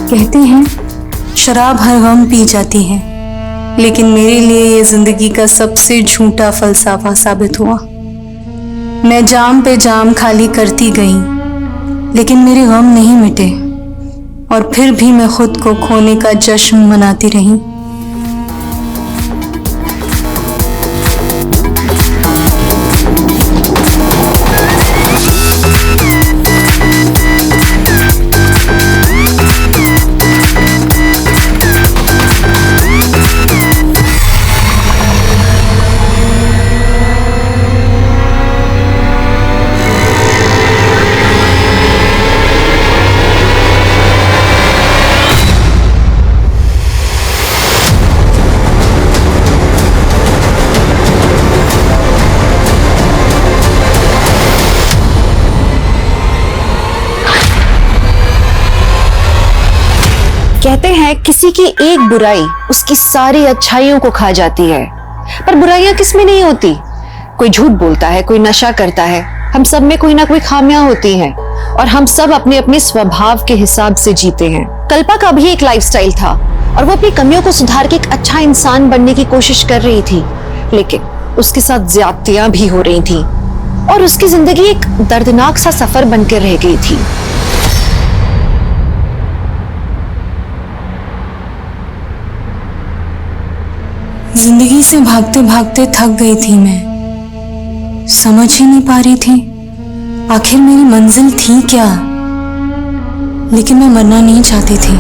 कहते हैं शराब हर गम पी जाती है, लेकिन मेरे लिए ये जिंदगी का सबसे झूठा फलसफा साबित हुआ। मैं जाम पे जाम खाली करती गई, लेकिन मेरे गम नहीं मिटे और फिर भी मैं खुद को खोने का जश्न मनाती रही। कहते हैं किसी की एक बुराई उसकी सारी अच्छाइयों को खा जाती है, पर बुराइयां किस में नहीं होती। कोई झूठ बोलता है, कोई नशा करता है, हम सब में कोई ना कोई खामियां होती हैं और हम सब अपने अपने स्वभाव के हिसाब से जीते हैं। कल्पा का भी एक लाइफस्टाइल था और वो अपनी कमियों को सुधार के एक अच्छा इंसान बनने की कोशिश कर रही थी, लेकिन उसके साथ ज्यादतियां भी हो रही थी और उसकी जिंदगी एक दर्दनाक सा सफर बनकर रह गई थी। जिंदगी से भागते भागते थक गई थी मैं, समझ ही नहीं पा रही थी आखिर मेरी मंजिल थी क्या। लेकिन मैं मरना नहीं चाहती थी,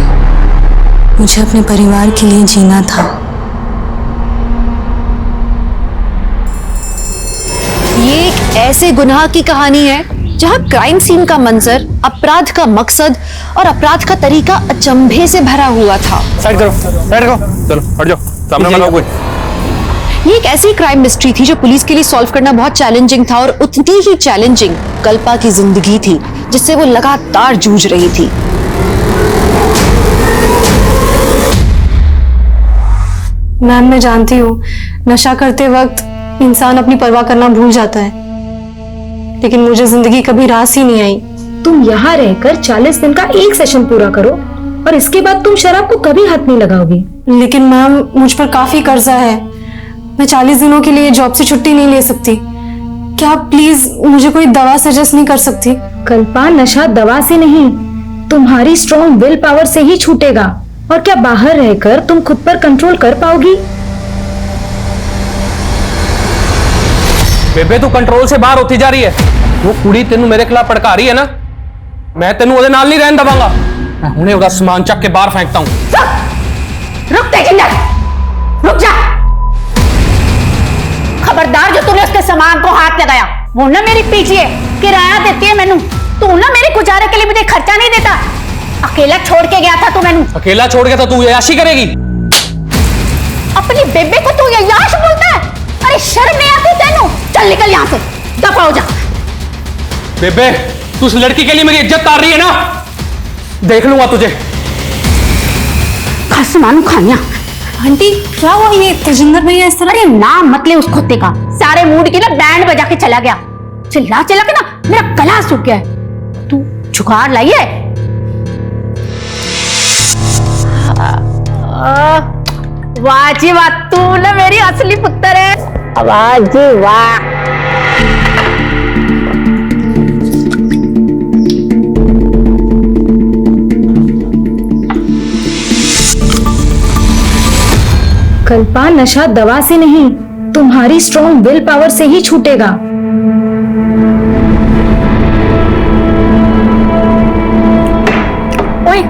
मुझे अपने परिवार के लिए जीना था। ये एक ऐसे गुनाह की कहानी है जहां क्राइम सीन का मंजर, अपराध का मकसद और अपराध का तरीका अचंभे से भरा हुआ था। साइड करो, चलो हट जाओ, सामने मत आओ कोई। ये एक ऐसी क्राइम मिस्ट्री थी जो पुलिस के लिए सॉल्व करना बहुत चैलेंजिंग था और उतनी ही चैलेंजिंग कल्पा की जिंदगी थी जिससे वो लगातार जूझ रही थी। मैम, मैं जानती हूँ नशा करते वक्त इंसान अपनी परवाह करना भूल जाता है, लेकिन मुझे जिंदगी कभी रास ही नहीं आई। तुम यहाँ रहकर 40 दिन का एक सेशन पूरा करो और इसके बाद तुम शराब को कभी हाथ नहीं लगाओगी। लेकिन मैम, मुझ पर काफी कर्जा है, मैं 40 दिनों के लिए जॉब से छुट्टी नहीं ले सकती। क्या आप प्लीज मुझे कोई दवा सजेस्ट नहीं कर सकती? कल्पा, नशा दवा से नहीं, तुम्हारी स्ट्रॉन्ग विल पावर से ही छूटेगा। और क्या बाहर रहकर तुम खुद पर कंट्रोल कर पाओगी? बेबे तू कंट्रोल से बाहर होती जा रही है। वो कुड़ी तेनू मेरे खिलाफ भड़का रही है ना, मैं तेनू ओदे नाल नहीं रहन दवांगा। मैं हुणे ओदा सामान चक के बाहर फेंकता हूं। रुक तेजिंदर, रुक जा। खबरदार जो तूने उसके सामान को हाथ लगाया, वो ना मेरी पीछे है, किराया देती है मैनू। तू ना मेरे गुजारे के लिए मुझे खर्चा नहीं देता। अकेला छोड़ के गया था तू मैनू। अकेला छोड़ के तो तू याशी करेगी? अपनी बेबे को तू याश बोलता है? अरे शर्म नहीं आती तेनू? चल निकल यहाँ से, दफा हो जा। बेबे तू उस लड़की के लिए मेरी इज्जत तार रही है ना, देख लूंगा तुझे। खस मानू खानिया। आंटी, क्या हुआ? ये तेजिंदर भैया इस तरह? अरे नाम मत ले उस कुत्ते का, सारे मूड की ना बैंड बजा के चला गया। चिल्ला चिल्ला के ना मेरा गला सूख गया है। तू जुगाड़ लाई है? वाह जी वाह, तू ना मेरी असली पुत्र है। वाह जी वाह। कल्पा, नशा दवा से नहीं, तुम्हारी स्ट्रॉन्ग विल पावर से ही छूटेगा। ओए,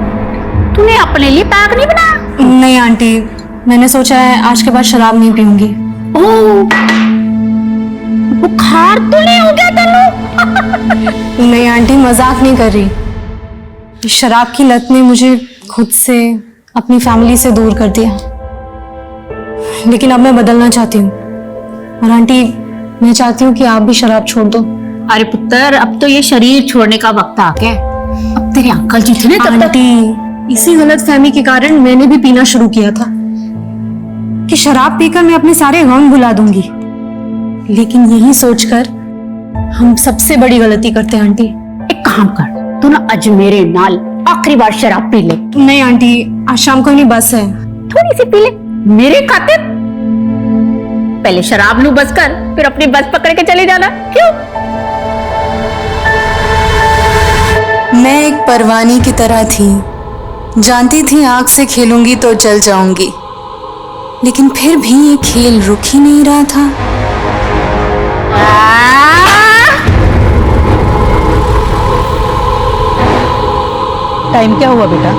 तूने अपने लिए पैक नहीं बनाया? नहीं आंटी, मैंने सोचा है आज के बाद शराब नहीं पीऊंगी। ओह, बुखार तो नहीं हो गया तेनू? नहीं आंटी, मजाक नहीं कर रही। इस शराब की लत ने मुझे खुद से, अपनी फैमिली से दूर कर दिया, लेकिन अब मैं बदलना चाहती हूँ। और आंटी, मैं चाहती हूँ कि आप भी शराब छोड़ दो। अरे पुत्र, अब तो ये शरीर छोड़ने का वक्त आ गया। अब तेरे अंकल जी थे ना तब तक। आंटी, इसी गलतफहमी के कारण मैंने भी पीना शुरू किया था कि शराब पीकर मैं अपने सारे गम भुला दूंगी, लेकिन यही सोचकर हम सबसे बड़ी गलती करते हैं आंटी। एक काम कर, तू ना अज मेरे नाल आखिरी बार शराब पी ले। नहीं आंटी, आज शाम को नहीं बस है। थोड़ी सी पी ले मेरे खातिर। पहले शराब लू बस कर, फिर अपनी बस पकड़ के चले जाना। क्यों? मैं एक परवानी की तरह थी, जानती थी आग से खेलूंगी तो जल जाऊंगी, लेकिन फिर भी ये खेल रुक ही नहीं रहा था। टाइम क्या हुआ बेटा?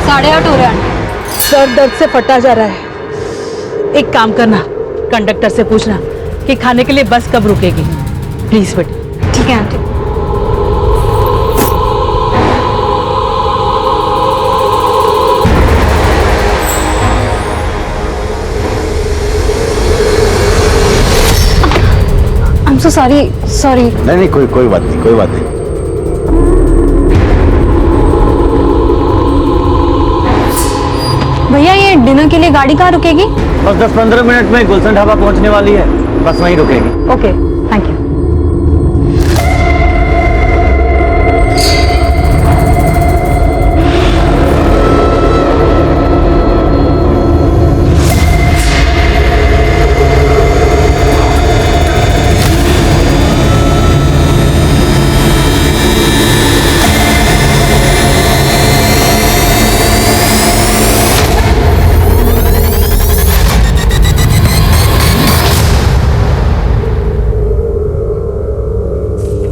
8:30 हो रहा है। सर दर्द से फटा जा रहा है। एक काम करना, कंडक्टर से पूछना कि खाने के लिए बस कब रुकेगी। प्लीज बेटा। ठीक है aunty. I'm so sorry, sorry। नहीं कोई बात नहीं, कोई बात नहीं। भैया ये डिनर के लिए गाड़ी कहाँ रुकेगी? बस 10-15 मिनट में गुलशन ढाबा पहुंचने वाली है, बस वहीं रुकेगी। Okay, thank you.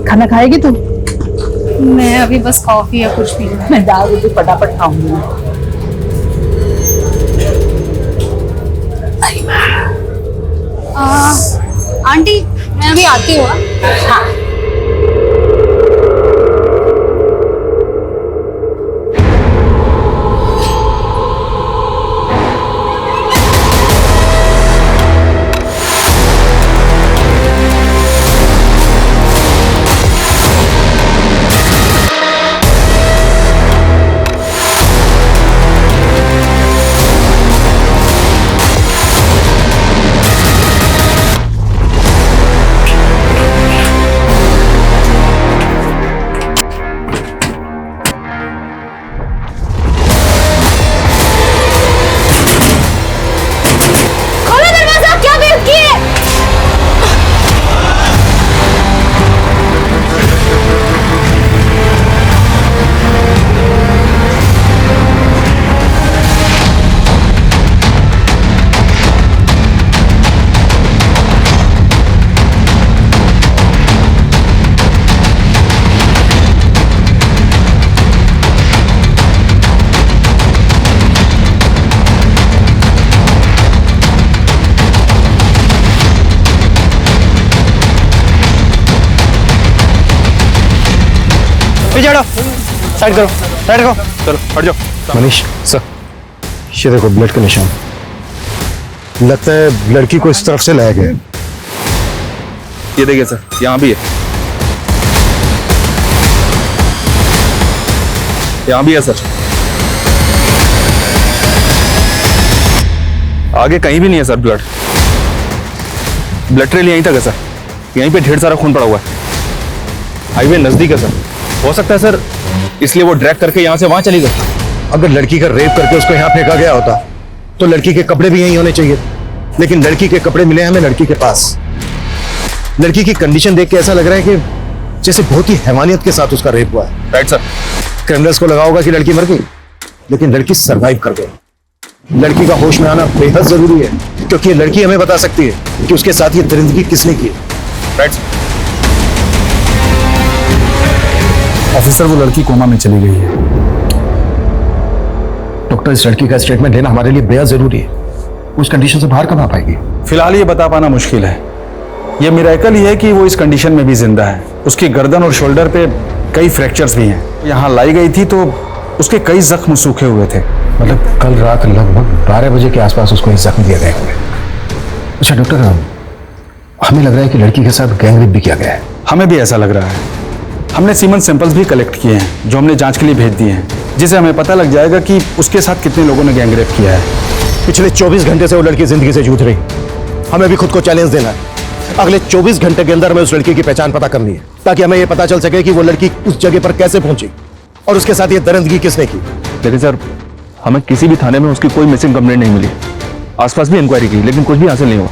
खाना खाएगी तू? मैं अभी बस कॉफी या कुछ पी लूं। मैं दाल रोटी फटाफट खाऊंगी। आंटी मैं अभी आती हूँ। हाँ, साइड करो, साइड करो। चलो हट जाओ। मनीष सर, ये देखो ब्लड का निशान। लगता है लड़की को इस तरफ से लाया गया। ये देखिए सर, यहाँ भी है, यहाँ भी है सर। आगे कहीं भी नहीं है सर ब्लड। ब्लड ट्रेल यहीं तक है सर। यहीं पे ढेर सारा खून पड़ा हुआ है। हाईवे नजदीक है सर। हो सकता है सर इसलिए वो ड्रैग करके यहाँ से वहां चली गई। अगर लड़की का रेप करके उसको यहाँ फेंका गया होता तो लड़की के कपड़े भी यहीं होने चाहिए, लेकिन लड़की के कपड़े मिले हमें लड़की के पास। लड़की की कंडीशन देख के ऐसा लग रहा है कि जैसे बहुत ही हैवानियत के साथ उसका रेप हुआ है। Right sir. क्रिमिनल्स को लगा होगा कि लड़की मर गई, लेकिन लड़की सरवाइव कर गई। लड़की का होश में आना बेहद जरूरी है, क्योंकि ये लड़की हमें बता सकती है कि उसके साथ ये दरिंदगी किसने की है। Right sir. ऑफिसर, वो लड़की कोमा में चली गई है। डॉक्टर, इस लड़की का स्टेटमेंट लेना हमारे लिए बेहद जरूरी है। उस कंडीशन से बाहर कब आ पाएगी? फिलहाल ये बता पाना मुश्किल है। ये मिरेकल ही है कि वो इस कंडीशन में भी जिंदा है। उसकी गर्दन और शोल्डर पे कई फ्रैक्चर्स भी हैं। यहाँ लाई गई थी तो उसके कई जख्म सूखे हुए थे। मतलब कल रात लगभग 12 बजे के आसपास उसको जख्म दिए गए हुए। अच्छा डॉक्टर, हमें लग रहा है कि लड़की के साथ गैंगरेप भी किया गया है। हमें भी ऐसा लग रहा है। हमने सीमन सैंपल्स भी कलेक्ट किए हैं जो हमने जांच के लिए भेज दिए हैं, जिससे हमें पता लग जाएगा कि उसके साथ कितने लोगों ने गैंगरेप किया है। पिछले 24 घंटे से वो लड़की जिंदगी से जूझ रही। हमें भी खुद को चैलेंज देना है। अगले 24 घंटे के अंदर हमें उस लड़की की पहचान पता करनी है, ताकि हमें यह पता चल सके कि वो लड़की उस जगह पर कैसे पहुंची और उसके साथ ये दरिंदगी किसने की? लेकिन सर, हमें किसी भी थाने में उसकी कोई मिसिंग कंप्लेंट नहीं मिली। आसपास भी इंक्वायरी की लेकिन कुछ भी हासिल नहीं हुआ।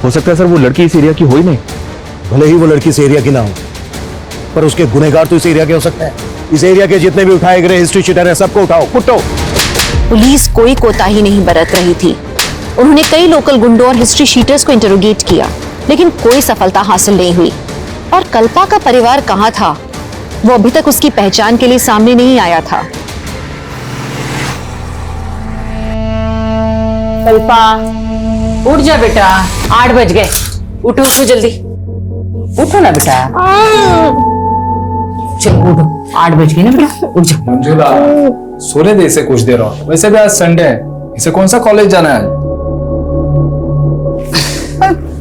हो सकता है सर वो लड़की इस एरिया की हो ही नहीं। भले ही वो लड़की इस एरिया की ना हो, पर उसके गुनहगार तो इस एरिया के हो सकते हैं। इस एरिया के जितने भी उठाए गए हिस्ट्री शीटर हैं सबको उठाओ, कुटो। पुलिस कोई कोताही नहीं बरत रही थी। उन्होंने कई लोकल गुंडों और हिस्ट्री शीटर्स को इंटरोगेट किया, लेकिन कोई सफलता हासिल नहीं हुई। और कल्पा का परिवार कहाँ था, वो अभी तक उसकी पहचान के लिए सामने नहीं आया था। कल्पा, उठ जा बेटा, 8 बज गए। उठो उठो जल्दी, उठो ना बेटा। चलो उठो, 8 बज गए ना बेटा, उठ जा। मंजुला, सोने दे इसे कुछ देर और। वैसे भी आज संडे है, इसे कौन सा कॉलेज जाना है?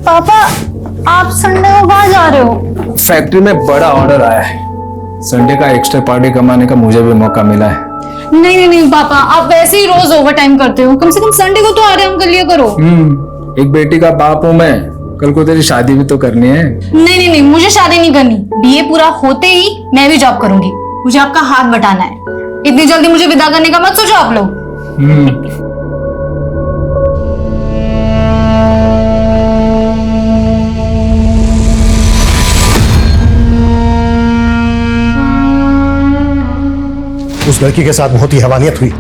पापा, आप संडे को कहाँ जा रहे हो? फैक्ट्री में बड़ा ऑर्डर आया है, संडे का एक्स्ट्रा पार्टी कमाने का मुझे भी मौका मिला है। नहीं पापा, आप वैसे ही रोज ओवर टाइम करते हो, कम से कम संडे को तो आराम कर लिया करो। एक बेटी का बाप हूँ मैं, कल को तेरी शादी भी तो करनी है। नहीं, मुझे शादी नहीं करनी। बीए पूरा होते ही मैं भी जॉब करूंगी। मुझे आपका हाथ बटाना है। इतनी जल्दी मुझे विदा करने का मत सोचो आप लोग। उस लड़की के साथ बहुत ही हैवानियत हुई।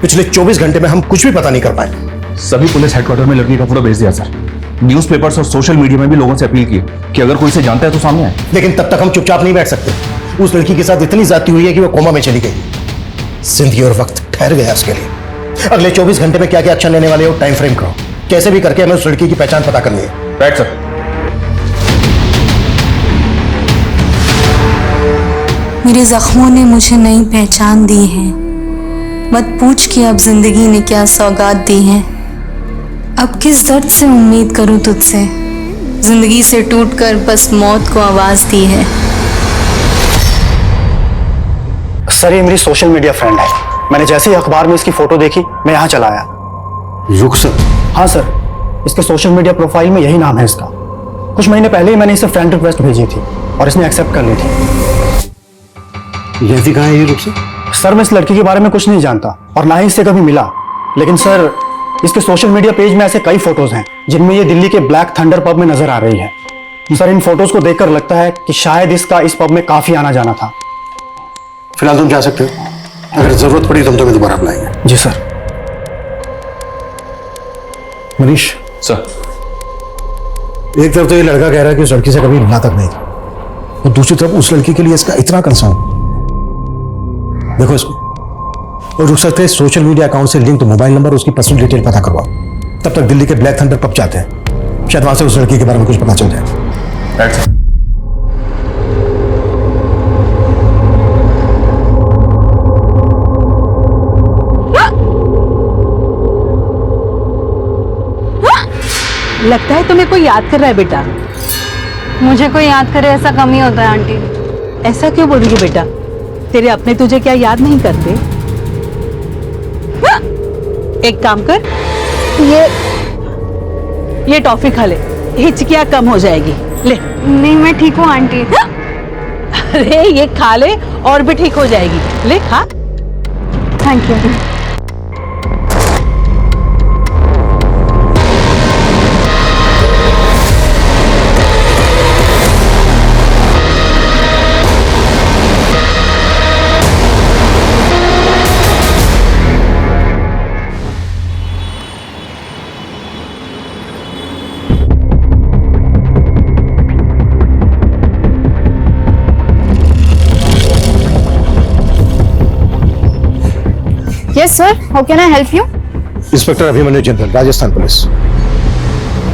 पिछले 24 घंटे में हम कुछ भी पता नहीं कर पाए। सभी पुलिस हेडक्वार्टर में लड़की का फोटो भेज दिया सर। न्यूज़पेपर्स और सोशल मीडिया में भी लोगों से अपील की कि अगर कोई इसे जानता है तो सामने आए। लेकिन तब तक हम चुपचाप नहीं बैठ सकते। उस लड़की के साथ इतनी ज्यादती हुई है कि वो कोमा में चली गई। जिंदगी और वक्त ठहर गया उसके लिए। अगले 24 घंटे में क्या क्या एक्शन लेने वाले हो, टाइम फ्रेम करो। कैसे भी करके हमें उस लड़की की पहचान पता करनी है। Right sir. मेरे जख्मों ने मुझे नई पहचान दी है। मत पूछ कि अब जिंदगी ने क्या सौगात दी है। अब किस दर्द से उम्मीद करूं तुझसे, जिंदगी से टूटकर बस मौत को आवाज दी है। सर, ये मेरी सोशल मीडिया फ्रेंड है। मैंने जैसे ही अखबार में इसकी फोटो देखी, मैं यहाँ चला आया। रुखसत? हाँ सर, इसके सोशल मीडिया प्रोफाइल में यही नाम है इसका। कुछ महीने पहले ही मैंने इसे फ्रेंड रिक्वेस्ट भेजी थी और इसने एक्सेप्ट कर ली थी। रहती कहाँ है ये रुखसत? सर, मैं इस लड़की के बारे में कुछ नहीं जानता और ना ही इससे कभी मिला। लेकिन सर, इसके सोशल मीडिया पेज में ऐसे कई फोटोज हैं जिनमें ये दिल्ली के ब्लैक थंडर पब में नजर आ रही है। सर, इन फोटोज को देखकर लगता है कि शायद इसका इस पब में काफी आना जाना था। फिलहाल तुम जा सकते हो, अगर जरूरत पड़ी तो हम तुम्हें दोबारा बुलाएंगे। जी सर। मनीष सर, एक तरफ तो ये लड़का कह रहा है कि उस लड़की से कभी मिला तक नहीं था, और दूसरी तरफ उस लड़की के लिए इसका इतना कंसर्न। देखो इसको, और रुक सकते हैं सोशल मीडिया अकाउंट से लिंक मोबाइल नंबर, उसकी पर्सनल डिटेल पता करवाओ। तब तक दिल्ली के ब्लैक थंडर पब जाते हैं, शायद वहां से उस लड़की के बारे में कुछ पता चल जाए। Right sir. लगता है तुम्हें कोई याद कर रहा है बेटा। मुझे कोई याद करे ऐसा कम ही होता है आंटी। ऐसा क्यों बोल रही है बेटा? तेरे अपने तुझे क्या याद नहीं करते? एक काम कर, ये टॉफी खा ले, हिचकियां कम हो जाएगी। ले। नहीं, मैं ठीक हूँ आंटी। अरे ये खा ले और भी ठीक हो जाएगी। ले खा। Thank you. Yes sir, how can I help you? Inspector Abhimanyu general, Rajasthan police.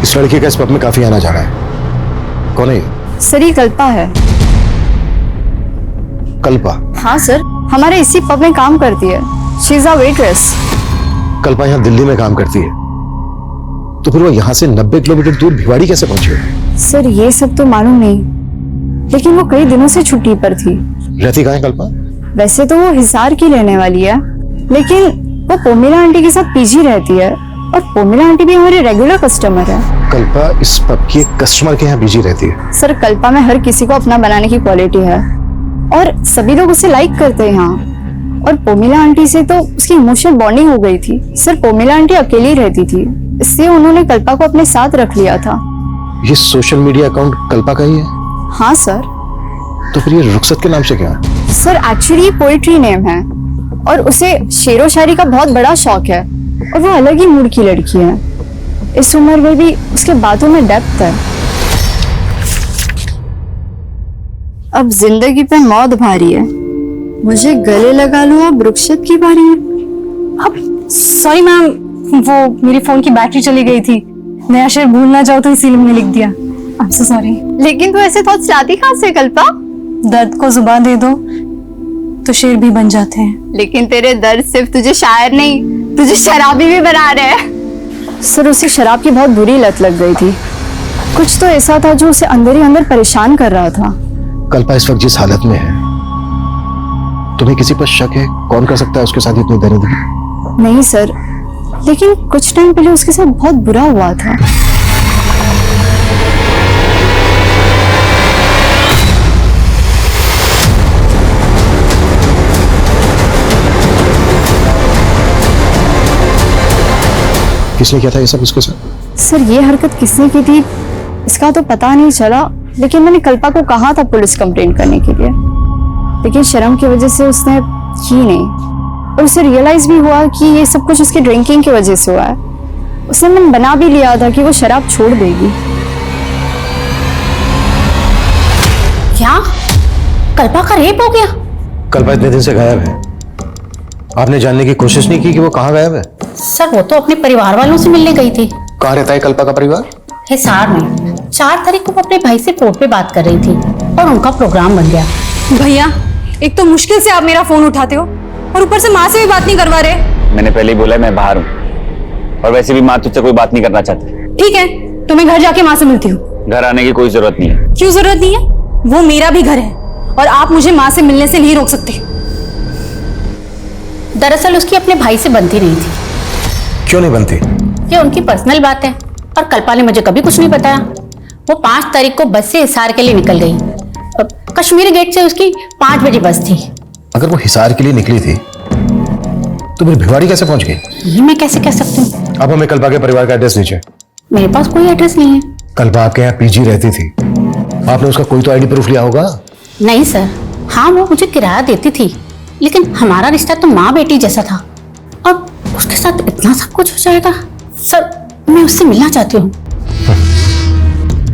इस लड़की का इस पब में काफी आना जाना है। कौन है ये? सर, ये कल्पा है। कल्पा? हाँ सर, हमारे इसी पब में काम करती है। She is a waitress. Kalpa यहाँ दिल्ली में काम करती है, तो फिर वो यहाँ से 90 किलोमीटर दूर भिवाड़ी कैसे पहुंची? सर, ये सब तो मालूम नहीं, लेकिन वो कई दिनों से छुट्टी पर थी। रहती कहाँ है कल्पा? वैसे तो वो हिसार की रहने वाली है, लेकिन वो पोमिला आंटी के साथ पीजी रहती है, और पोमिला आंटी भी हमारे रेगुलर कस्टमर है। कल्पा इस पब की एक कस्टमर के यहाँ बिजी रहती है? सर, कल्पा में हर किसी को अपना बनाने की क्वालिटी है। और सभी लोग उसे लाइक करते हैं यहाँ। और पोमिला आंटी से तो उसकी इमोशनल बॉन्डिंग हो गई थी। सिर्फ पोमिला आंटी अकेली रहती थी, इसलिए उन्होंने कल्पा को अपने साथ रख लिया था। ये सोशल मीडिया अकाउंट कल्पा का ही है? हाँ सर। तो फिर ये रुखसत के नाम से क्या है? सर एक्चुअली पोइट्री नेम है और उसे शेरो शायरी का बहुत बड़ा शौक है और वो अलग ही मूड की लड़की है। इस उम्र में भी उसके बातों में डेप्थ है। अब जिंदगी पे मौत भारी है, मुझे गले लगा लो, अब रुखसत की बारी है। अब सॉरी मैम, वो मेरी फोन की बैटरी चली गई थी, नया शेर भूल ना जाओ तो इसीलिए मैंने लिख दिया। I am so sorry. लेकिन तू ऐसे थॉट्स लाती कहाँ से कल्पा? दर्द को जुबान दे दो तो शेर भी बन जाते हैं। लेकिन तेरे दर्द सिर्फ तुझे शायर नहीं, तुझे शराबी भी बना रहे हैं। सर उसे शराब की बहुत बुरी लत लग गई थी। कुछ तो ऐसा था जो उसे अंदर ही अंदर परेशान कर रहा था। कल्पा इस वक्त जिस हालत में है, तुम्हें किसी पर शक है कौन कर सकता है उसके साथ इतनी दरिद्री? नहीं सर, लेकिन कुछ टाइम पहले उसके साथ बहुत बुरा हुआ था। किसने किया था ये सब उसके साथ? सर ये हरकत किसने की थी इसका तो पता नहीं चला, लेकिन मैंने कल्पा को कहा था पुलिस कंप्लेंट करने के लिए, लेकिन शर्म की वजह से उसने की नहीं। और उसे रियलाइज भी हुआ कि ये सब कुछ उसकी ड्रिंकिंग की वजह से हुआ है। उसने मन बना भी लिया था कि वो शराब छोड़ देगी। क्या कल्पा का रेप हो गया? कल्पा इतने दिन से गायब है, आपने जानने की कोशिश नहीं की कि वो कहाँ गायब है? सर वो तो अपने परिवार वालों से मिलने गई थी। कहाँ रहता है कल्पा का परिवार? हिसार में। 4 तारीख को वो अपने भाई से फोन पे बात कर रही थी और उनका प्रोग्राम बन गया। भैया एक तो मुश्किल से आप मेरा फोन उठाते हो और ऊपर से माँ से भी बात नहीं करवा रहे। मैंने पहले ही बोला मैं बाहर हूँ, और वैसे भी माँ तुझसे कोई बात नहीं करना चाहती। ठीक है तो मैं घर जाके माँ से मिलती हूँ। घर आने की कोई जरूरत नहीं है। क्यों जरूरत नहीं है? वो मेरा भी घर है और आप मुझे माँ से मिलने से नहीं रोक सकते। दरअसल उसकी अपने भाई से बनती नहीं थी। क्यों नहीं बनती? ये उनकी पर्सनल बात है और कल्पा ने मुझे कभी कुछ नहीं बताया। वो 5 तारीख को बस से हिसार के लिए निकल गई। कश्मीरी गेट से उसकी 5 बजे बस थी। अगर वो हिसार के लिए निकली थी तो फिर भिवाड़ी कैसे पहुंच गई? ये मैं कैसे कह सकती हूँ? अब हमें कल्पा के परिवार का एड्रेस दीजिए। मेरे पास कोई एड्रेस नहीं है। कल्पा आपके यहाँ पीजी रहती थी, आपने उसका कोई तो आईडी प्रूफ लिया होगा? नहीं सर, हाँ वो मुझे किराया देती थी, लेकिन हमारा रिश्ता तो माँ बेटी जैसा था और उसके साथ इतना सब कुछ हो जाएगा। सर मैं उससे मिलना चाहती हूँ।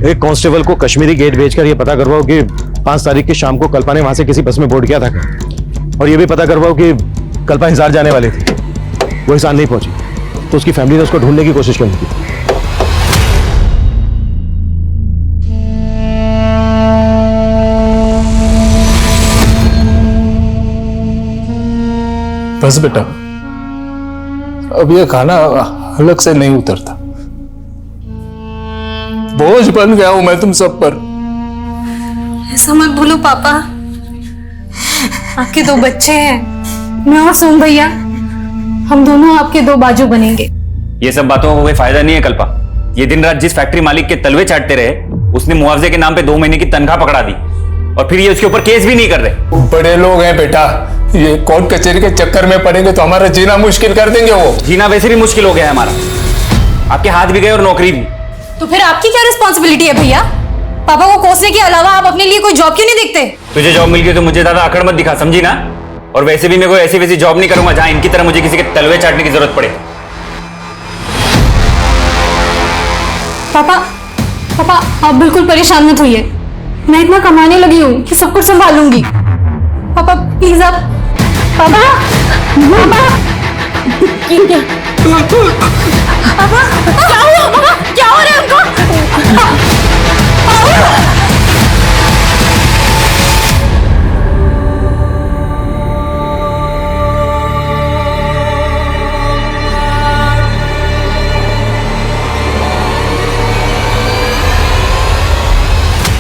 एक कांस्टेबल को कश्मीरी गेट भेजकर ये पता करवाओ कि 5 तारीख की शाम को कल्पा ने वहां से किसी बस में बोर्ड किया था क्या? और ये भी पता करवाओ कि कल्पा हिसार जाने वाली थी, वो हिसार नहीं पहुंची तो उसकी फैमिली ने उसको ढूंढने की कोशिश क्यों की? बस बेटा, अब ये खाना हलक से नहीं उतरता। बोझ बन गया हूं मैं तुम सब पर। ऐसा मत बोलो पापा, आपके 2 बच्चे हैं, मैं और सोम भैया, हम दोनों आपके 2 बाजू बनेंगे। ये सब बातों का कोई फायदा नहीं है कल्पा। ये दिन रात जिस फैक्ट्री मालिक के तलवे चाटते रहे, उसने मुआवजे के नाम पे 2 महीने की तनख्वाह पकड़ा दी और फिर ये उसके ऊपर केस भी नहीं कर रहे। बड़े लोग हैं बेटा, ये कोर्ट कचहरी के चक्कर में पड़ेंगे तो हमारा जीना मुश्किल कर देंगे। वो जीना वैसे भी मुश्किल हो गया है हमारा, आपके हाथ भी गए और नौकरी भी। तो फिर आपकी क्या रिस्पॉन्सिबिलिटी है भैया? पापा को कोसने के अलावा आप अपने लिए कोई जॉब क्यों नहीं देखते? तुझे जॉब मिल गई तो मुझे ज्यादा अकड़ मत दिखा, समझी ना? और वैसे भी मैं कोई ऐसी वैसी जॉब नहीं करूंगा जहां इनकी तरह मुझे किसी के तलवे चाटने की जरूरत पड़े। पापा पापा आप बिल्कुल परेशान मत होइए, मैं इतना कमाने लगी हूँ कि सब कुछ संभालूंगी। पापा प्लीज आप, पापा पापा पापा क्या हुआ? पापा क्या हो रहा है उनको?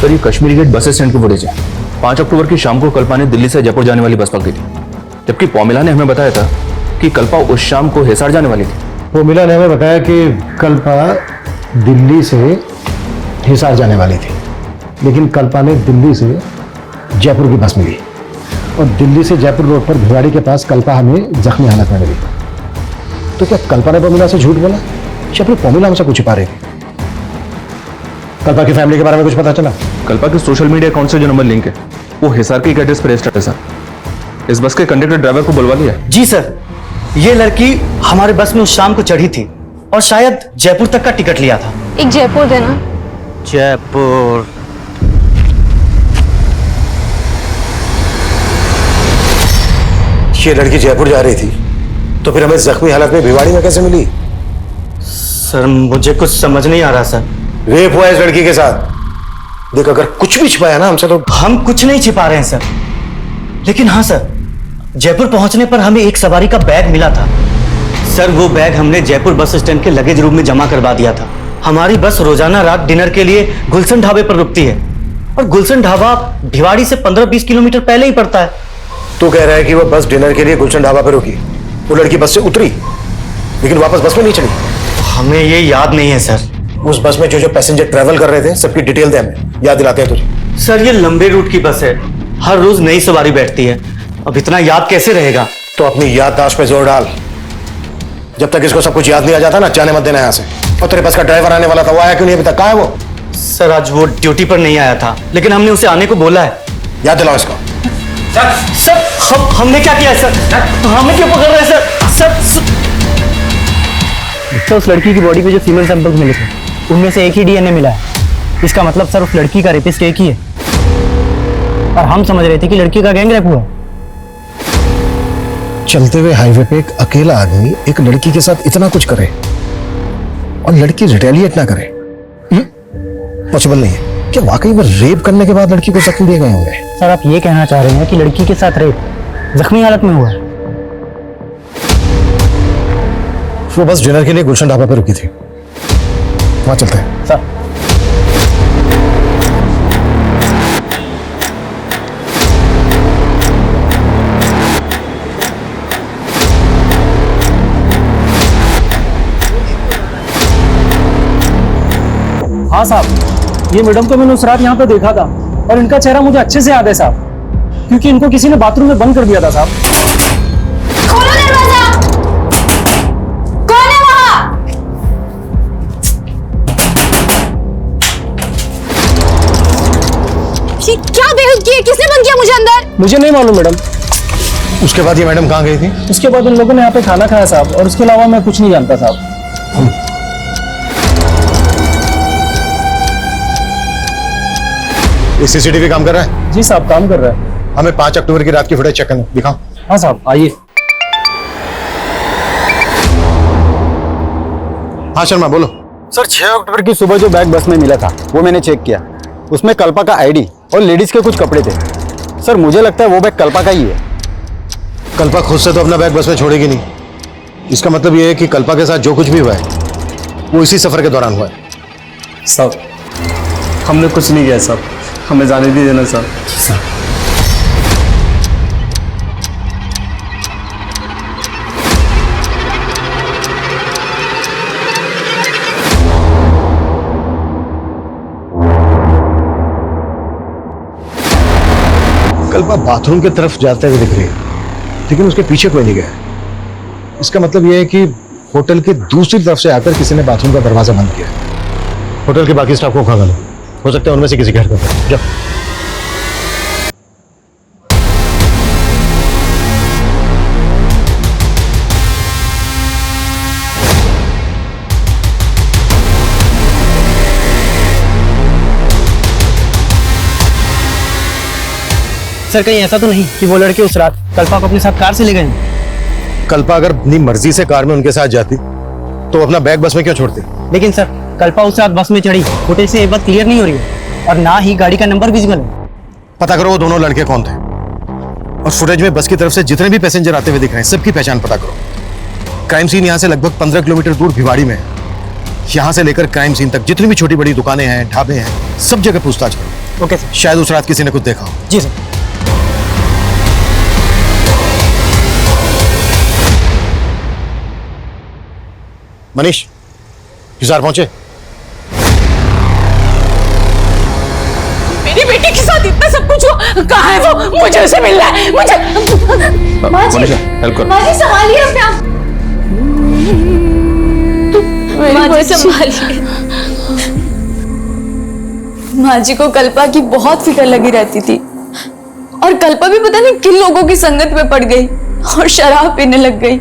सर ये कश्मीरी गेट बस स्टैंड की फुटेज है। 5 अक्टूबर की शाम को कल्पा ने दिल्ली से जयपुर जाने वाली बस पकड़ी थी, जबकि पोमिला ने हमें बताया था कि कल्पा उस शाम को हिसार जाने वाली थी। पोमिला ने हमें बताया कि कल्पा दिल्ली से हिसार जाने वाली थी, लेकिन कल्पा ने दिल्ली से जयपुर की बस मिली। और दिल्ली से जयपुर रोड पर भिवाड़ी के पास कल्पा हमें जख्मी हालत में मिली। तो क्या कल्पा ने पोमिला से झूठ बोला या फिर पोमिला हमसे कुछ छिपा रही थी? कल्पा की फैमिली के बारे में कुछ पता चला? कल्पा के सोशल मीडिया अकाउंट से जो नंबर लिंक है वो हिसार के एड्रेस पर रजिस्टर्ड है सर। इस बस के कंडक्टर ड्राइवर को बुलवा लिया। जी सर, ये लड़की हमारे बस में उस शाम को चढ़ी थी और शायद जयपुर तक का टिकट लिया था। एक जयपुर देना। जयपुर। ये लड़की जयपुर जा रही थी तो फिर हमें जख्मी हालत में भिवाड़ी में कैसे मिली? सर मुझे कुछ समझ नहीं आ रहा सर। रेप हुआ इस लड़की के साथ। देख, अगर कुछ भी छिपाया ना हमसे तो हम कुछ नहीं छिपा रहे हैं सर, लेकिन हाँ सर, जयपुर पहुंचने पर हमें एक सवारी का बैग मिला था। सर वो बैग हमने जयपुर बस स्टैंड के लगेज रूम में जमा करवा दिया था। हमारी बस रोजाना रात डिनर के लिए गुलशन ढाबे पर रुकती है और गुलशन ढाबा भिवाड़ी से 15-20 किलोमीटर पहले ही पड़ता है। तू कह रहा है कि वो बस डिनर के लिए गुलशन ढाबा पर रुकी, वो लड़की बस से उतरी लेकिन वापस बस में नहीं चढ़ी? हमें ये याद नहीं है सर। उस बस में जो जो पैसेंजर ट्रेवल कर रहे थे सबकी डिटेल दे, हमें याद दिलाते हैं तुझे। सर ये लंबे रूट की बस है, हर रोज नई सवारी बैठती है, अब इतना याद कैसे रहेगा? तो अपनी याददाश्त पे जोर डाल। जब तक इसको सब कुछ याद नहीं आ जाता ना, जाने मत देना यहाँ से। और तेरे बस का ड्राइवर आने वाला था, वो आया क्यों नहीं अभी तक? कहाँ है वो? सर आज वो ड्यूटी पर नहीं आया था, लेकिन हमने उसे आने को बोला है। याद दिलाओ इसको। सर हमने क्या किया है सर? हमें क्यों पकड़ रहे हैं सर? तो उस लड़की की बॉडी पे जो फीमेल सैंपल्स मिले थे उनमें से एक ही डीएनए मिला है। इसका मतलब सर उस लड़की का रेपिस्ट एक ही है और हम समझ रहे थे कि लड़की का गैंग रेप हुआ। चलते हुए हाईवे पे एक अकेला आदमी एक लड़की के साथ इतना कुछ करे और लड़की रिटेलिएट ना करे, पॉसिबल नहीं है। क्या वाकई में रेप करने के बाद लड़की को जख्म दिए गए होंगे? सर आप ये कहना चाह रहे हैं कि लड़की के साथ रेप जख्मी हालत में हुआ है? वो बस डिनर के लिए गुलशन ढाबा पे रुकी थी, वहां चलते हैं। सर हाँ साहब, ये मैडम को मैंने उस रात यहाँ पे देखा था और इनका चेहरा मुझे अच्छे से याद है साहब, क्योंकि इनको किसी ने बाथरूम में बंद कर दिया था साहब। खोलो दरवाजा। कौन है वहाँ? ये क्या बेहुदगी है? किसने बंद किया मुझे अंदर? मुझे नहीं मालूम मैडम। उसके बाद ये मैडम कहाँ गई थी? उसके बाद उन लोगों ने यहाँ पे खाना खाया साहब, और उसके अलावा मैं कुछ नहीं जानता साहब। ये सीसीटीवी काम कर रहा है? जी साहब काम कर रहा है। हमें 5 अक्टूबर की रात की फुटेज चेक करना, दिखाओ। हाँ साहब आइए। हाँ शर्मा बोलो। सर 6 अक्टूबर की सुबह जो बैग बस में मिला था वो मैंने चेक किया, उसमें कल्पा का आईडी और लेडीज के कुछ कपड़े थे। सर मुझे लगता है वो बैग कल्पा का ही है। कल्पा खुद से तो अपना बैग बस में छोड़ेगी नहीं। इसका मतलब ये है कि कल्पा के साथ जो कुछ भी हुआ है वो इसी सफर के दौरान हुआ है। साहब हमने कुछ नहीं किया साहब, हमें जाने दीजिए देना साहब। कल्पा बाथरूम की तरफ जाते हुए दिख रही है, लेकिन उसके पीछे कोई नहीं गया। इसका मतलब यह है कि होटल के दूसरी तरफ से आकर किसी ने बाथरूम का दरवाजा बंद किया। होटल के बाकी स्टाफ को खा लो, हो सकता है उनमें से किसी घर का जाओ। सर कहीं ऐसा तो नहीं कि वो लड़के उस रात कल्पा को अपने साथ कार से ले गए? कल्पा अगर अपनी मर्जी से कार में उनके साथ जाती तो अपना बैग बस में क्यों छोड़ती? लेकिन सर कल्पा उस रात बस में चढ़ी, फुटेज से ये बात क्लियर नहीं हो रही है और ना ही गाड़ी का नंबर विजिबल है। पता करो वो दोनों लड़के कौन थे और फुटेज में बस की तरफ से जितने भी पैसेंजर आते हुए दिख रहे हैं सबकी पहचान पता करो। क्राइम सीन यहाँ से लगभग 15 किलोमीटर दूर भिवाड़ी में है। यहाँ से लेकर क्राइम सीन तक जितनी भी छोटी बड़ी दुकानें हैं, ढाबे हैं, सब जगह पूछताछ करो। Okay sir. शायद उस रात किसी ने कुछ देखा हो। जी सर। मनीष हिसार पहुंचे? मेरी बेटी के साथ इतना सब कुछ हुआ, कहाँ है वो? मुझे उसे मिलना है, मुझे। मनीषा हेल्प करो। माँ जी संभालिए अपने आप। माँ जी संभालिए। माँ जी को कल्पा की बहुत फिक्र लगी रहती थी और कल्पा भी पता नहीं किन लोगों की संगत में पड़ गई और शराब पीने लग गई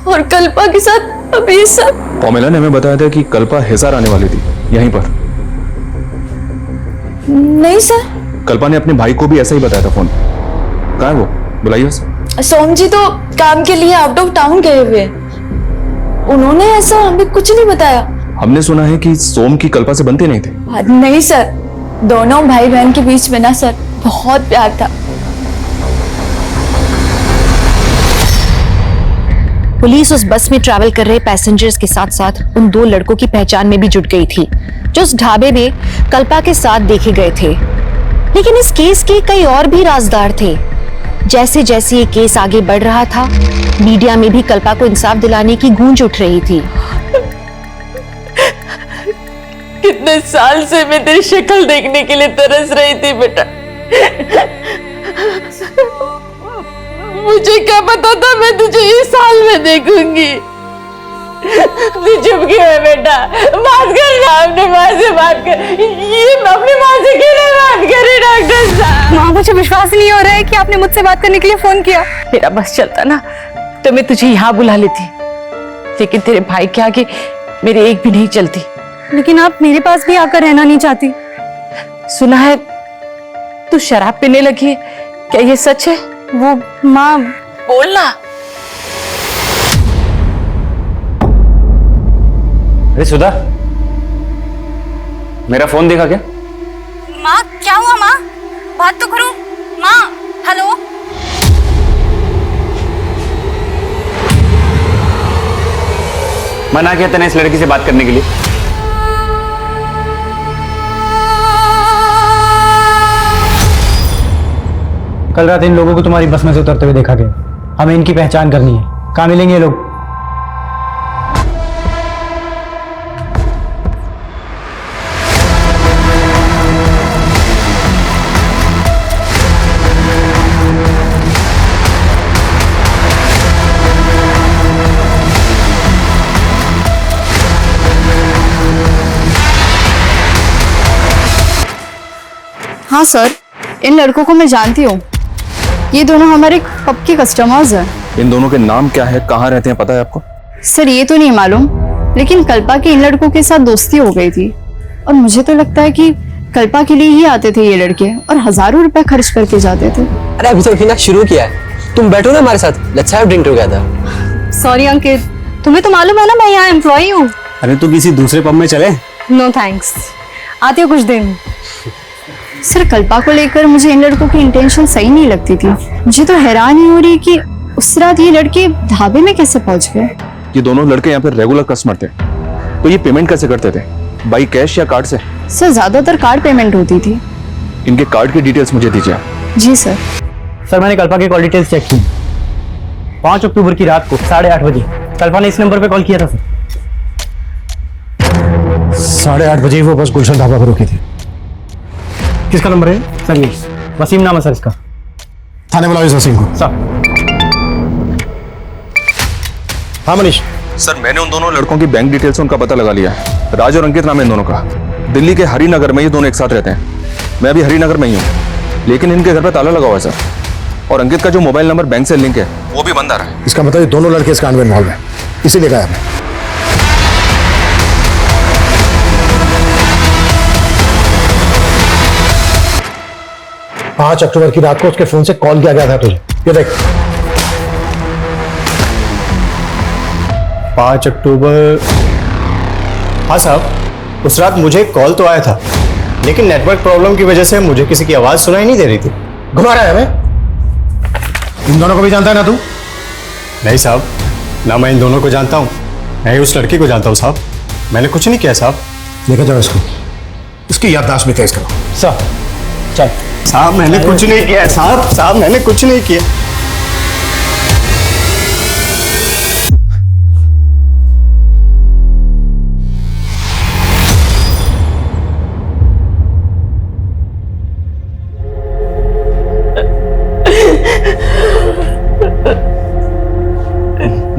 और कल्पा के साथ अब ये सब। पॉमेला ने हमें बताया था कि कल्पा हिसार आने वाली थी यहीं पर। नहीं सर, कल्पा ने अपने भाई को भी ऐसा ही बताया था फोन। कहाँ है वो? बुलाइए उसे। सोम जी तो काम के लिए आउट ऑफ टाउन गए हुए हैं। उन्होंने ऐसा हमें कुछ नहीं बताया। हमने सुना है कि सोम की कल्पा से बनती नहीं थी। नहीं सर, दोनों भाई बहन के बीच में ना सर बहुत प्यार था। पुलिस उस बस में ट्रैवल कर रहे पैसेंजर्स के साथ साथ उन 2 लड़कों की पहचान में भी जुट गई थी जो उस ढाबे में कल्पा के साथ देखे गए थे। लेकिन इस केस के कई और भी राजदार थे। जैसे जैसे ये केस आगे बढ़ रहा था, मीडिया में भी कल्पा को इंसाफ दिलाने की गूंज उठ रही थी। कितने साल से मैं तेरी शक्ल देखने के लिए तरस रही थी बेटा। मुझे क्या पता था मैं तुझे इस साल में देखूंगी। तू चुप क्यों है बेटा? बात कर ना, अपने माँ से बात कर। ये अपनी माँ से क्यों नहीं बात करी डॉक्टर साहब? माँ मुझे विश्वास नहीं हो रहा है कि आपने मुझसे बात करने के लिए फोन किया। मेरा बस चलता ना तो मैं तुझे यहाँ बुला लेती, लेकिन तेरे भाई के आगे मेरी एक भी नहीं चलती। लेकिन आप मेरे पास भी आकर रहना नहीं चाहती। सुना है तू शराब पीने लगी है, क्या ये सच है? वो माँ बोलना। अरे सुधा, मेरा फोन देखा क्या? माँ क्या हुआ? माँ बात तो करो। माँ हेलो। मना किया तूने इस लड़की से बात करने के लिए। कल रात इन लोगों को तुम्हारी बस में से उतरते हुए देखा गया। हमें इनकी पहचान करनी है। कहाँ मिलेंगे ये लोग? हाँ सर, इन लड़कों को मैं जानती हूँ। ये दोनों हमारे पब के कस्टमर्स हैं। इन दोनों के नाम क्या है, कहाँ रहते हैं, पता है आपको? सर ये तो नहीं मालूम, लेकिन कल्पा की इन लड़कों के साथ दोस्ती हो गई थी और मुझे तो लगता है कि कल्पा के लिए ही आते थे ये लड़के और हजारों रुपए खर्च करके जाते थे। अरे अभी तो ना शुरू किया है, तुम बैठो ना हमारे साथ, let's have drink together. Sorry Ankit, तुम्हें तो मालूम है ना मैं यहाँ एम्प्लॉई हूँ। अरे तो किसी दूसरे पब में चले? नो थैंक्स, आते हो कुछ दिन। सर कल्पा को लेकर मुझे इन लड़कों की इंटेंशन सही नहीं लगती थी। मुझे तो हैरानी हो रही कि उस रात ये लड़के ढाबे में कैसे पहुंच गए। ये दोनों लड़के यहाँ पे रेगुलर कस्टमर थे, तो ये पेमेंट कैसे करते थे? बाई कैश या कार्ड से? सर ज्यादातर कार्ड पेमेंट होती थी। इनके कार्ड की डिटेल्स मुझे दीजिए। जी सर। सर मैंने कल्पा की कॉल डिटेल्स चेक की। 5 अक्टूबर की रात को 8:30 बजे कल्पा ने इस नंबर पे कॉल किया था सर। 8:30 बजे वो बस गुलशन ढाबा पर रुकी थी। किसका नंबर है सर? ये वसीम नाम है सर इसका। थाने बुलाओ इस वसीम को। सर। हाँ मनीष। सर मैंने उन दोनों लड़कों की बैंक डिटेल्स उनका पता लगा लिया है। राज और अंकित नाम है इन दोनों का। दिल्ली के हरिनगर में ये दोनों एक साथ रहते हैं। मैं अभी हरिनगर में ही हूँ, लेकिन इनके घर पे ताला लगा हुआ है सर। और अंकित का जो मोबाइल नंबर बैंक से लिंक है वो भी बंद आ रहा है। इसका मतलब ये दोनों लड़के इस कांड में इन्वॉल्व हैं, इसीलिए कहा आपने। 5 अक्टूबर की रात को उसके फोन से कॉल किया गया था तुझे, ये देख। 5 अक्टूबर। हाँ साहब, उस रात मुझे एक कॉल तो आया था, लेकिन नेटवर्क प्रॉब्लम की वजह से मुझे किसी की आवाज सुनाई नहीं दे रही थी। घुमा रहा है हमें। इन दोनों को भी जानता है ना तू? नहीं साहब, ना मैं इन दोनों को जानता हूँ, मैं उस लड़की को जानता हूँ साहब। मैंने कुछ नहीं किया साहब। लेकर जाओ इसको, इसकी याददाश्त भी तेज करो। सर चल। साहब मैंने कुछ नहीं किया साहब मैंने कुछ नहीं किया।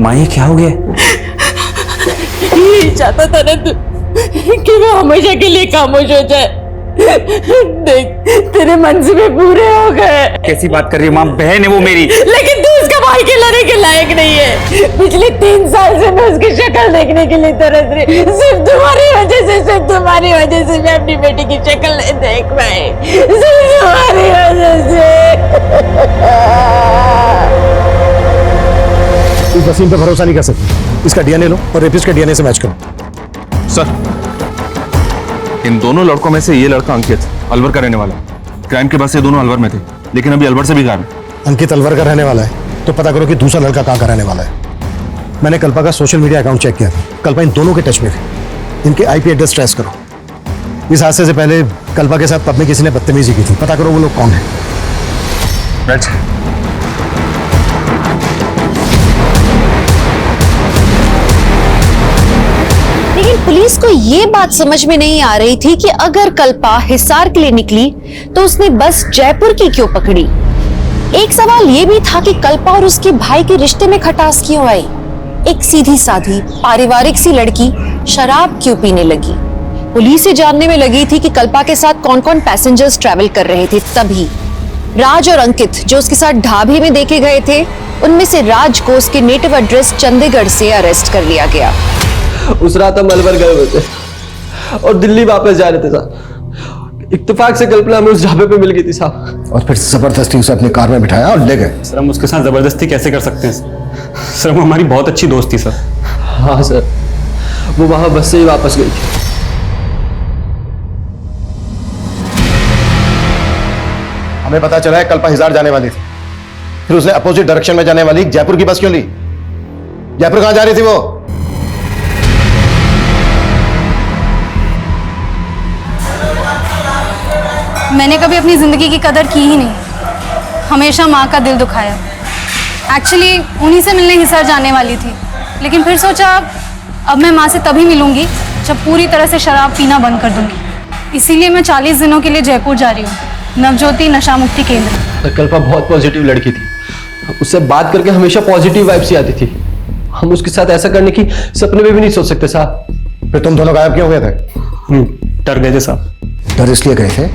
माँ ये क्या हो गया? यही चाहता था ना तू कि वो हमेशा के लिए खामोश हो जाए। देख तेरे मंसूबे पूरे हो गए। कैसी बात कर रही है माँ? बहन है वो मेरी। लेकिन तू उसका भाई खिलाने के लायक नहीं है। पिछले 3 साल से मैं उसकी शक्ल देखने के लिए तरस रही। सिर्फ तुम्हारी वजह से मैं अपनी बेटी की शक्ल नहीं देख पाई। सिर्फ तुम्हारी वजह से। इस वसीम पे भरोसा नहीं कर सकते। इसका डीएनए लो और रेपिस्ट के डीएनए से मैच करो। सर, इन दोनों लड़कों में से ये लड़का अंकित अलवर का रहने वाला है। क्राइम के बाद से दोनों अलवर में थे, लेकिन अभी अलवर से भी गायब है। अंकित अलवर का रहने वाला है तो पता करो कि दूसरा लड़का कहाँ का रहने वाला है। मैंने कल्पा का सोशल मीडिया अकाउंट चेक किया था। कल्पा इन दोनों के टच में थी। इनके आईपी एड्रेस ट्रेस करो। इस हादसे से पहले कल्पा के साथ पब में किसी ने बदतमीजी की थी। पता करो वो लोग कौन है। राइट। लेकिन पुलिस को ये बात समझ में नहीं आ रही थी कि अगर कल्पा हिसार के लिए निकली तो उसने बस जयपुर की क्यों पकड़ी। एक सवाल ये भी था कि कल्पा और उसके भाई के रिश्ते में खटास क्यों आई। एक सीधी साधी पारिवारिक सी लड़की शराब क्यों पीने लगी। पुलिस ये जानने में लगी थी कि कल्पा के साथ कौन कौन पैसेंजर्स ट्रैवल कर रहे थे। तभी राज और अंकित जो उसके साथ ढाबे में देखे गए थे, उनमें से राज को उसके नेटिव एड्रेस चंडीगढ़ से अरेस्ट कर लिया गया। उस रात हम अलवर गए हुए थे और दिल्ली वापस जा रहे थे साहब। इत्तेफाक से कल्पना हमें उस ढाबे पे मिल गई थी साहब। और फिर जबरदस्ती उसे अपनी कार में बिठाया और ले गए। सर हम उसके साथ जबरदस्ती कैसे कर सकते हैं सर? वो हमारी बहुत अच्छी दोस्त थी सर। हाँ सर, वो वहां बस से ही वापस गई थी। हमें पता चला है कल्पा हिसार जाने वाली थी, फिर उसने अपोजिट डायरेक्शन में जाने वाली जयपुर की बस क्यों ली? जयपुर कहां जा रही थी वो? मैंने कभी अपनी ज़िंदगी की कदर की ही नहीं। हमेशा माँ का दिल दुखाया। एक्चुअली उन्हीं से मिलने हिसार जाने वाली थी, लेकिन फिर सोचा अब मैं माँ से तभी मिलूंगी जब पूरी तरह से शराब पीना बंद कर दूंगी। इसीलिए मैं 40 दिनों के लिए जयपुर जा रही हूँ, नवज्योति नशा मुक्ति केंद्र। कल्पा बहुत पॉजिटिव लड़की थी। उससे बात करके हमेशा पॉजिटिव वाइब्स ही आती थी। हम उसके साथ ऐसा करने की सपने में भी नहीं सोच सकते साहब। फिर तुम दोनों गायब क्यों हुए थे? डर गए थे साहब। डर इसलिए गए थे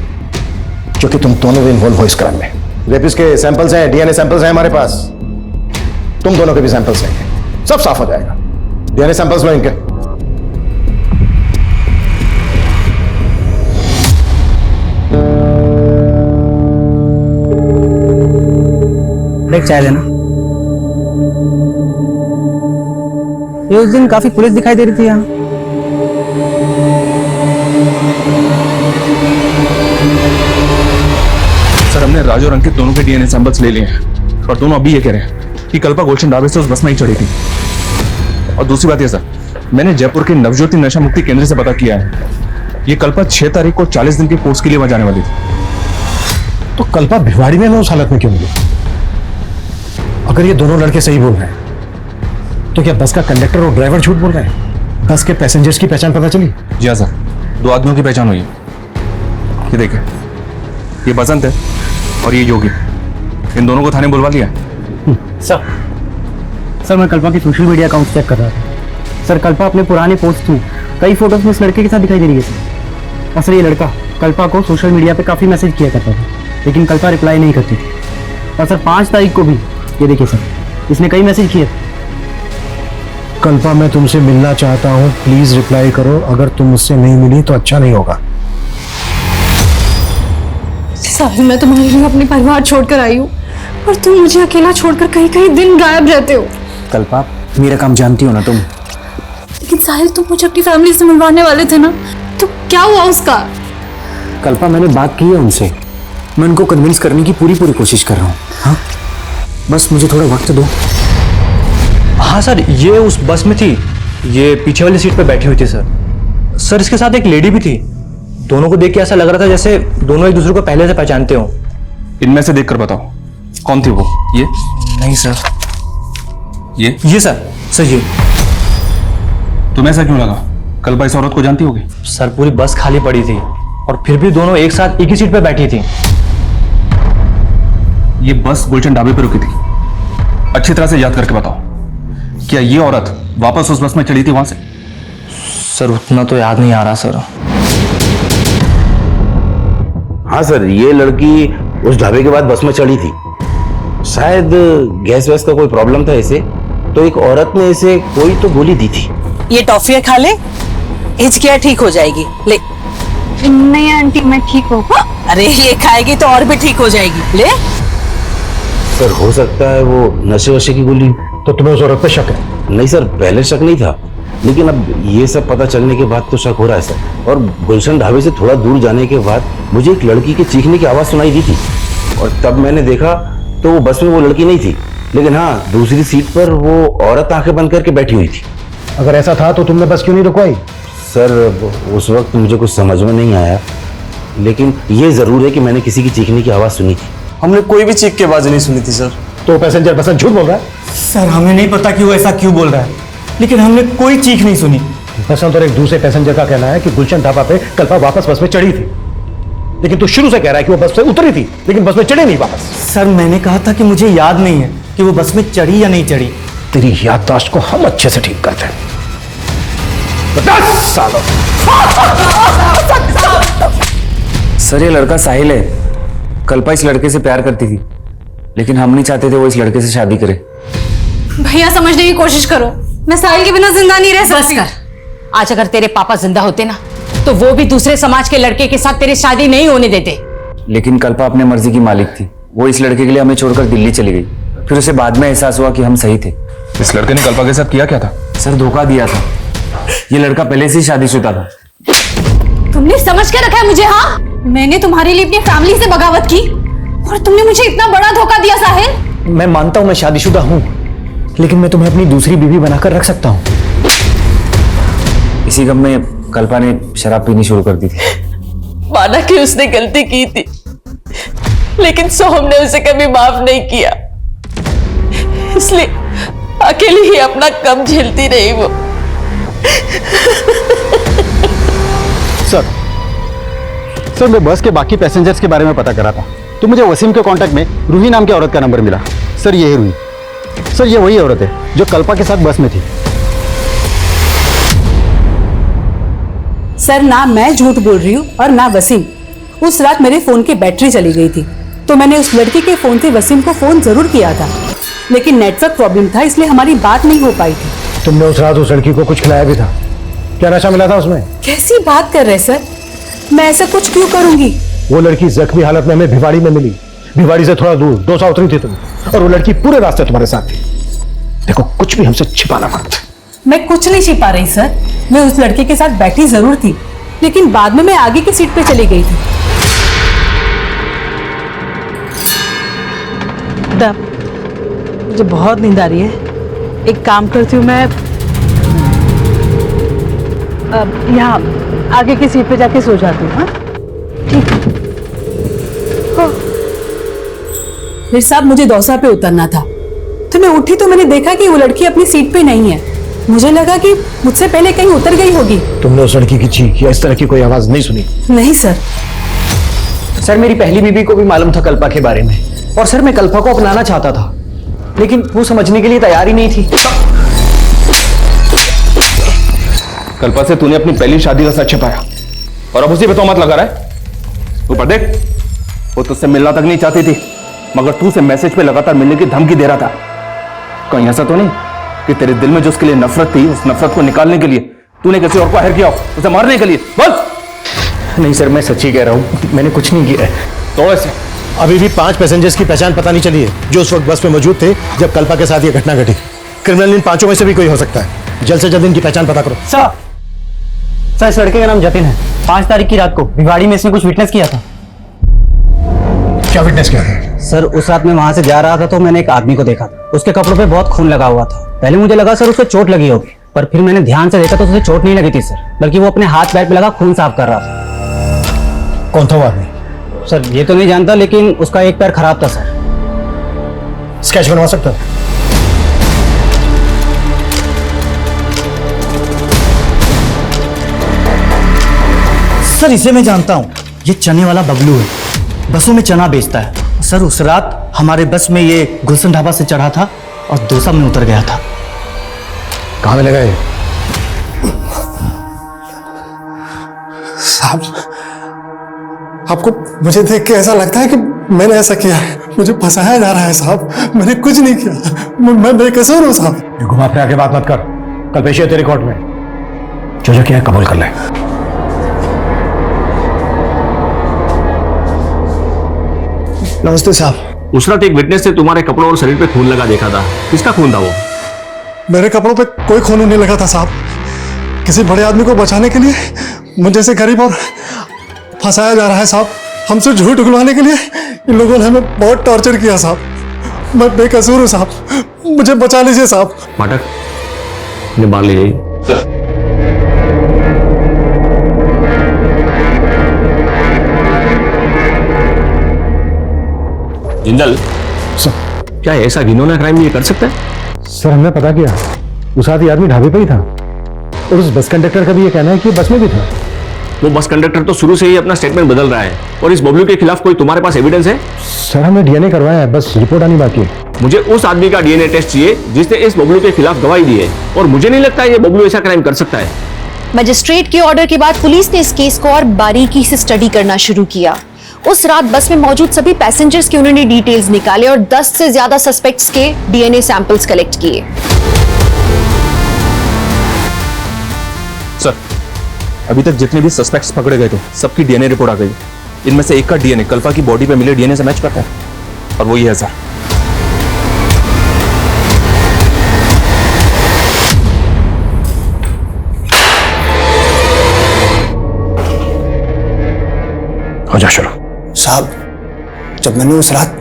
क्योंकि तुम दोनों भी इन्वॉल्व हो इस क्राइम में। रेपिस्ट के सैंपल्स हैं, डीएनए सैंपल्स हैं हमारे पास। तुम दोनों के भी सैंपल्स लेंगे, सब साफ हो जाएगा। डीएनए सैंपल्स लो इनके। एक चाय लेना। ये उस दिन काफी पुलिस दिखाई दे रही थी यहाँ। सर, हमने राज और अंकित दोनों के डीएनए सैंपल्स ले लिए हैं और दोनों अभी ये कह रहे हैं कि कल्पा गुलशन ढाबे से उस बस में ही चढ़ी थी। और दूसरी बात ये सर, मैंने जयपुर के नवज्योति नशा मुक्ति केंद्र से पता किया है, ये कल्पा 6 तारीख को 40 दिन के कोर्स के लिए वहां जाने वाली थी। तो कल्पा भिवाड़ी में उस हालत में क्यों मिली? अगर ये दोनों लड़के सही बोल रहे हैं तो क्या बस का कंडक्टर और ड्राइवर झूठ बोल रहे हैं? बस के पैसेंजर्स की पहचान पता चली? जी हाँ सर, 2 आदमियों की पहचान हुई है। ये देखिए, ये बसंत है और ये योगी। इन दोनों को थाने बुलवा लिया। सर मैं कल्पा की सोशल मीडिया अकाउंट चेक कर रहा था। सर कल्पा अपने पुराने पोस्ट में कई फोटोज में इस लड़के के साथ दिखाई दे रही है सर। और सर ये लड़का कल्पा को सोशल मीडिया पे काफी मैसेज किया करता था, लेकिन कल्पा रिप्लाई नहीं करती थी। और सर 5 तारीख को भी ये देखिए सर, इसने कई मैसेज किए। कल्पा मैं तुमसे मिलना चाहता हूँ, प्लीज रिप्लाई करो। अगर तुम मुझसे नहीं मिली तो अच्छा नहीं होगा। साहिल, मैं तुम्हारे लिए अपने परिवार छोड़कर आई हूँ और तुम मुझे अकेला छोड़कर कहीं कहीं दिन गायब रहते हो। कल्पा मेरा काम जानती हो ना तुम। लेकिन साहिल, तुम मुझे अपनी फैमिली से मिलवाने वाले थे ना, तो क्या हुआ उसका? कल्पा मैंने बात की है उनसे, मैं उनको कन्विंस करने की पूरी कोशिश कर रहा हूँ। हाँ बस मुझे थोड़ा वक्त दो। हाँ सर, ये उस बस में थी, ये पीछे वाली सीट पे बैठी हुई थी सर। सर इसके साथ एक लेडी भी थी। दोनों को देख के ऐसा लग रहा था जैसे दोनों एक दूसरे को पहले से पहचानते हो। इनमें से देखकर बताओ कौन थी वो? ये नहीं सर। ये सर ये। तुम्हें ऐसा क्यों लगा? कल्पा इस औरत को जानती होगी? सर पूरी बस खाली पड़ी थी और फिर भी दोनों एक साथ एक ही सीट पे बैठी थी। ये बस गुलशन ढाबे पे रुकी थी। अच्छी तरह से याद करके बताओ, क्या ये औरत वापस उस बस में चढ़ी थी वहां से? सर उतना तो याद नहीं आ रहा सर। हाँ सर, ये लड़की उस ढाबे के बाद बस में चढ़ी थी। शायद गैस वैस का कोई प्रॉब्लम था इसे, तो एक औरत ने इसे कोई तो गोली दी थी। ये टॉफियां खा ले, हिचकियां ठीक हो जाएगी। ले। नहीं आंटी, मैं ठीक हूँ। अरे ये खाएगी तो और भी ठीक हो जाएगी। ले। सर हो सकता है वो नशे वशे की गोली। तो तुम्हें उस औरत पे शक है? नहीं सर, पहले शक नहीं था, लेकिन अब ये सब पता चलने के बाद तो शक हो रहा है सर। और गुलशन ढाबे से थोड़ा दूर जाने के बाद मुझे एक लड़की के चीखने की आवाज सुनाई दी थी, और तब मैंने देखा तो वो बस में वो लड़की नहीं थी, लेकिन हाँ दूसरी सीट पर वो औरत आंखें बंद करके बैठी हुई थी। अगर ऐसा था तो तुमने बस क्यों नहीं रुकवाई? सर उस वक्त मुझे कुछ समझ में नहीं आया, लेकिन ये जरूर है कि मैंने किसी की चीखने की आवाज सुनी थी। हमने कोई भी चीख की आवाज नहीं सुनी थी सर। तो पैसेंजर बस झूठ बोल रहा है? सर हमें नहीं पता कि वो ऐसा क्यों बोल रहा है, लेकिन हमने कोई चीख नहीं सुनी। बसंत और एक दूसरे पैसेंजर का कहना है कि गुलशन ढाबा पे कल्पा वापस बस में चढ़ी थी, लेकिन तू शुरू से कह रहा है कि वो बस से उतरी थी लेकिन बस में चढ़ी नहीं वापस। सर मैंने कहा था कि मुझे याद नहीं है कि वो बस में चढ़ी या नहीं चढ़ी। तेरी याददाश्त को हम अच्छे से ठीक करते हैं। 10 सालों। सर ये लड़का साहिल है। कल्पा इस लड़के से प्यार करती थी, लेकिन हम नहीं चाहते थे वो इस लड़के से शादी करे। भैया समझने की कोशिश करो, मैं साहिल के बिना जिंदा नहीं रह सकती। बस कर। आज अगर तेरे पापा जिंदा होते ना, तो वो भी दूसरे समाज के लड़के के साथ तेरी शादी नहीं होने देते। लेकिन कल्पा अपने मर्जी की मालिक थी। वो इस लड़के के लिए हमें छोड़कर दिल्ली चली गई। फिर उसे बाद में एहसास हुआ कि हम सही थे। इस लड़के ने कल्पा के साथ किया क्या था? सर धोखा दिया था। ये लड़का पहले से ही शादीशुदा था। तुमने समझ के रखा है मुझे? हाँ, मैंने तुम्हारे लिए अपनी फैमिली से बगावत की और तुमने मुझे इतना बड़ा धोखा दिया साहिल। मैं मानता हूं मैं शादीशुदा हूं, लेकिन मैं तुम्हें अपनी दूसरी बीवी बनाकर रख सकता हूं। इसी गम में कल्पा ने शराब पीनी शुरू कर दी थी। माना कि उसने गलती की थी, लेकिन सोहम ने उसे कभी माफ नहीं किया, इसलिए अकेली ही अपना कम झेलती रही वो। सर मैं बस के बाकी पैसेंजर्स के बारे में पता करा था, तो मुझे वसीम के कांटेक्ट में रूही नाम की औरत का नंबर मिला। सर ये है रूही। सर ये वही औरत है जो कल्पा के साथ बस में थी। सर ना मैं झूठ बोल रही हूँ और ना वसीम। उस रात मेरे फोन की बैटरी चली गई थी, तो मैंने उस लड़की के फोन से वसीम को फोन जरूर किया था, लेकिन नेटवर्क प्रॉब्लम था, इसलिए हमारी बात नहीं हो पाई थी। तुमने उस रात उस लड़की को कुछ खिलाया भी था? क्या नशा मिला था उसमें? कैसी बात कर रहे सर, मैं ऐसा कुछ क्यों करूंगी? वो लड़की जख्मी हालत में हमें भिवाड़ी में मिली। भिवाड़ी से थोड़ा दूर डोसा उतरी थी तुम, और वो लड़की पूरे रास्ते तुम्हारे साथ थी। देखो कुछ भी हमसे छिपाना मत। मैं कुछ नहीं छिपा रही सर, मैं उस लड़के के साथ बैठी जरूर थी, लेकिन बाद में मैं आगे की सीट पे चली गई थी। मुझे बहुत नींद आ रही है, एक काम करती हूँ मैं यहाँ आगे की सीट पे जाके सो जाती हूँ। हाँ ठीक है। फिर साहब मुझे दौसा पे उतरना था, तो मैं उठी तो मैंने देखा कि वो लड़की अपनी सीट पे नहीं है। मुझे लगा कि मुझसे पहले कहीं उतर गई होगी। तुमने उस लड़की की चीख या इस तरह की कोई आवाज नहीं सुनी? नहीं सर। सर मेरी पहली बीवी को भी मालूम था कल्पा के बारे में, और सर मैं कल्पा को अपनाना चाहता था, लेकिन वो समझने के लिए तैयार ही नहीं थी। कल्पा से तूने अपनी पहली शादी का सच छिपाया और अब उसी पे तोहमत लगा रहा है। ऊपर देख, वो तुझसे मिलना तक नहीं चाहती थी, मगर तू उसे मैसेज पे लगातार मिलने की धमकी दे रहा था। कहीं ऐसा तो नहीं कि तेरे दिल में जो उसके लिए नफरत थी, उस नफरत को निकालने के लिए तूने किसी और को हायर किया हो, उसे मारने के लिए? बोल। नहीं सर, मैं सच्ची कह रहा हूँ, मैंने कुछ नहीं किया है। तो ऐसे अभी भी 5 पैसेंजर्स की पहचान पता नहीं चली है जो उस वक्त बस में मौजूद थे जब कल्पा के साथ ये घटना घटी। क्रिमिनल इन 5 में से भी कोई हो सकता है। जल्द से जल्द इनकी पहचान पता करो। सर इस लड़के का नाम जतिन है। 5 तारीख की रात को भिवाड़ी में इसने कुछ विटनेस किया था। क्या विटनेस किया था? सर उस रात मैं वहां से जा रहा था तो मैंने एक आदमी को देखा था, उसके कपड़ों पे बहुत खून लगा हुआ था। पहले मुझे लगा सर उसको चोट लगी होगी, पर फिर मैंने ध्यान से देखा तो उसे चोट नहीं लगी थी सर, बल्कि वो अपने हाथ पैर पे लगा खून साफ कर रहा था। कौन था वो आदमी? सर ये तो नहीं जानता, लेकिन उसका एक पैर खराब था सर। स्केच बनवा सकता? सर इसे मैं जानता हूँ, ये चने वाला बबलू है, बसों में चना बेचता है। सर उस रात हमारे बस में ये गुलशन ढाबा से चढ़ा था और डोसा में उतर गया था। कहाँ मिलेगा ये? साहब, आपको मुझे देख के ऐसा लगता है कि मैंने ऐसा किया है। मुझे फंसाया जा रहा है साहब। मैंने कुछ नहीं किया। मैं बेकसूर हूँ साहब। ये घुमा फिरा के बात मत कर। कल पेशी है तेरी कोर्ट में। जो जो किया है कबूल कर ले। नमस्ते साहब। उस रात एक विटनेस ने तुम्हारे कपड़ों और शरीर पे खून लगा देखा था। किसका खून था वो? मेरे कपड़ों पे कोई खून नहीं लगा था साहब। किसी बड़े आदमी को बचाने के लिए मुझे जैसे गरीब और फंसाया जा रहा है साहब। हमसे झूठ उगलवाने के लिए इन लोगों ने हमें बहुत टॉर्चर किया साहब। मैं बेकसूर हूँ साहब। मुझे बचा लीजिए साहब। पाठक, इन्हें बाहर ले जाइए। जिंदल, क्या ऐसा घिनौना क्राइम ये कर सकता है? सर हमने पता किया, उस आदमी ढाबे पे ही था और उस बस कंडक्टर का भी ये कहना है कि बस में भी था। वो बस कंडक्टर तो शुरू से ही अपना स्टेटमेंट बदल रहा है। और इस बबलू के खिलाफ कोई तुम्हारे पास एविडेंस है? सर हमने डीएनए करवाया है, बस रिपोर्ट आनी बाकी है। मुझे उस आदमी का डीएनए टेस्ट चाहिए जिसने इस बबलू के खिलाफ गवाही दी है। और मुझे नहीं लगता ये बबलू ऐसा क्राइम कर सकता है। मजिस्ट्रेट के ऑर्डर के बाद पुलिस ने इस केस को और बारीकी से स्टडी करना शुरू किया। उस रात बस में मौजूद सभी पैसेंजर्स के उन्होंने डिटेल्स निकाले और 10 से ज्यादा सस्पेक्ट्स के डीएनए सैंपल्स कलेक्ट किए। सर, अभी तक जितने भी सस्पेक्ट्स पकड़े गए थे सबकी डीएनए रिपोर्ट आ गई। इनमें से एक का डीएनए कल्पा की बॉडी पे मिले डीएनए से मैच करता है और वो ही है सर। हो जा शुरू। साहब, जब मैंने उस रात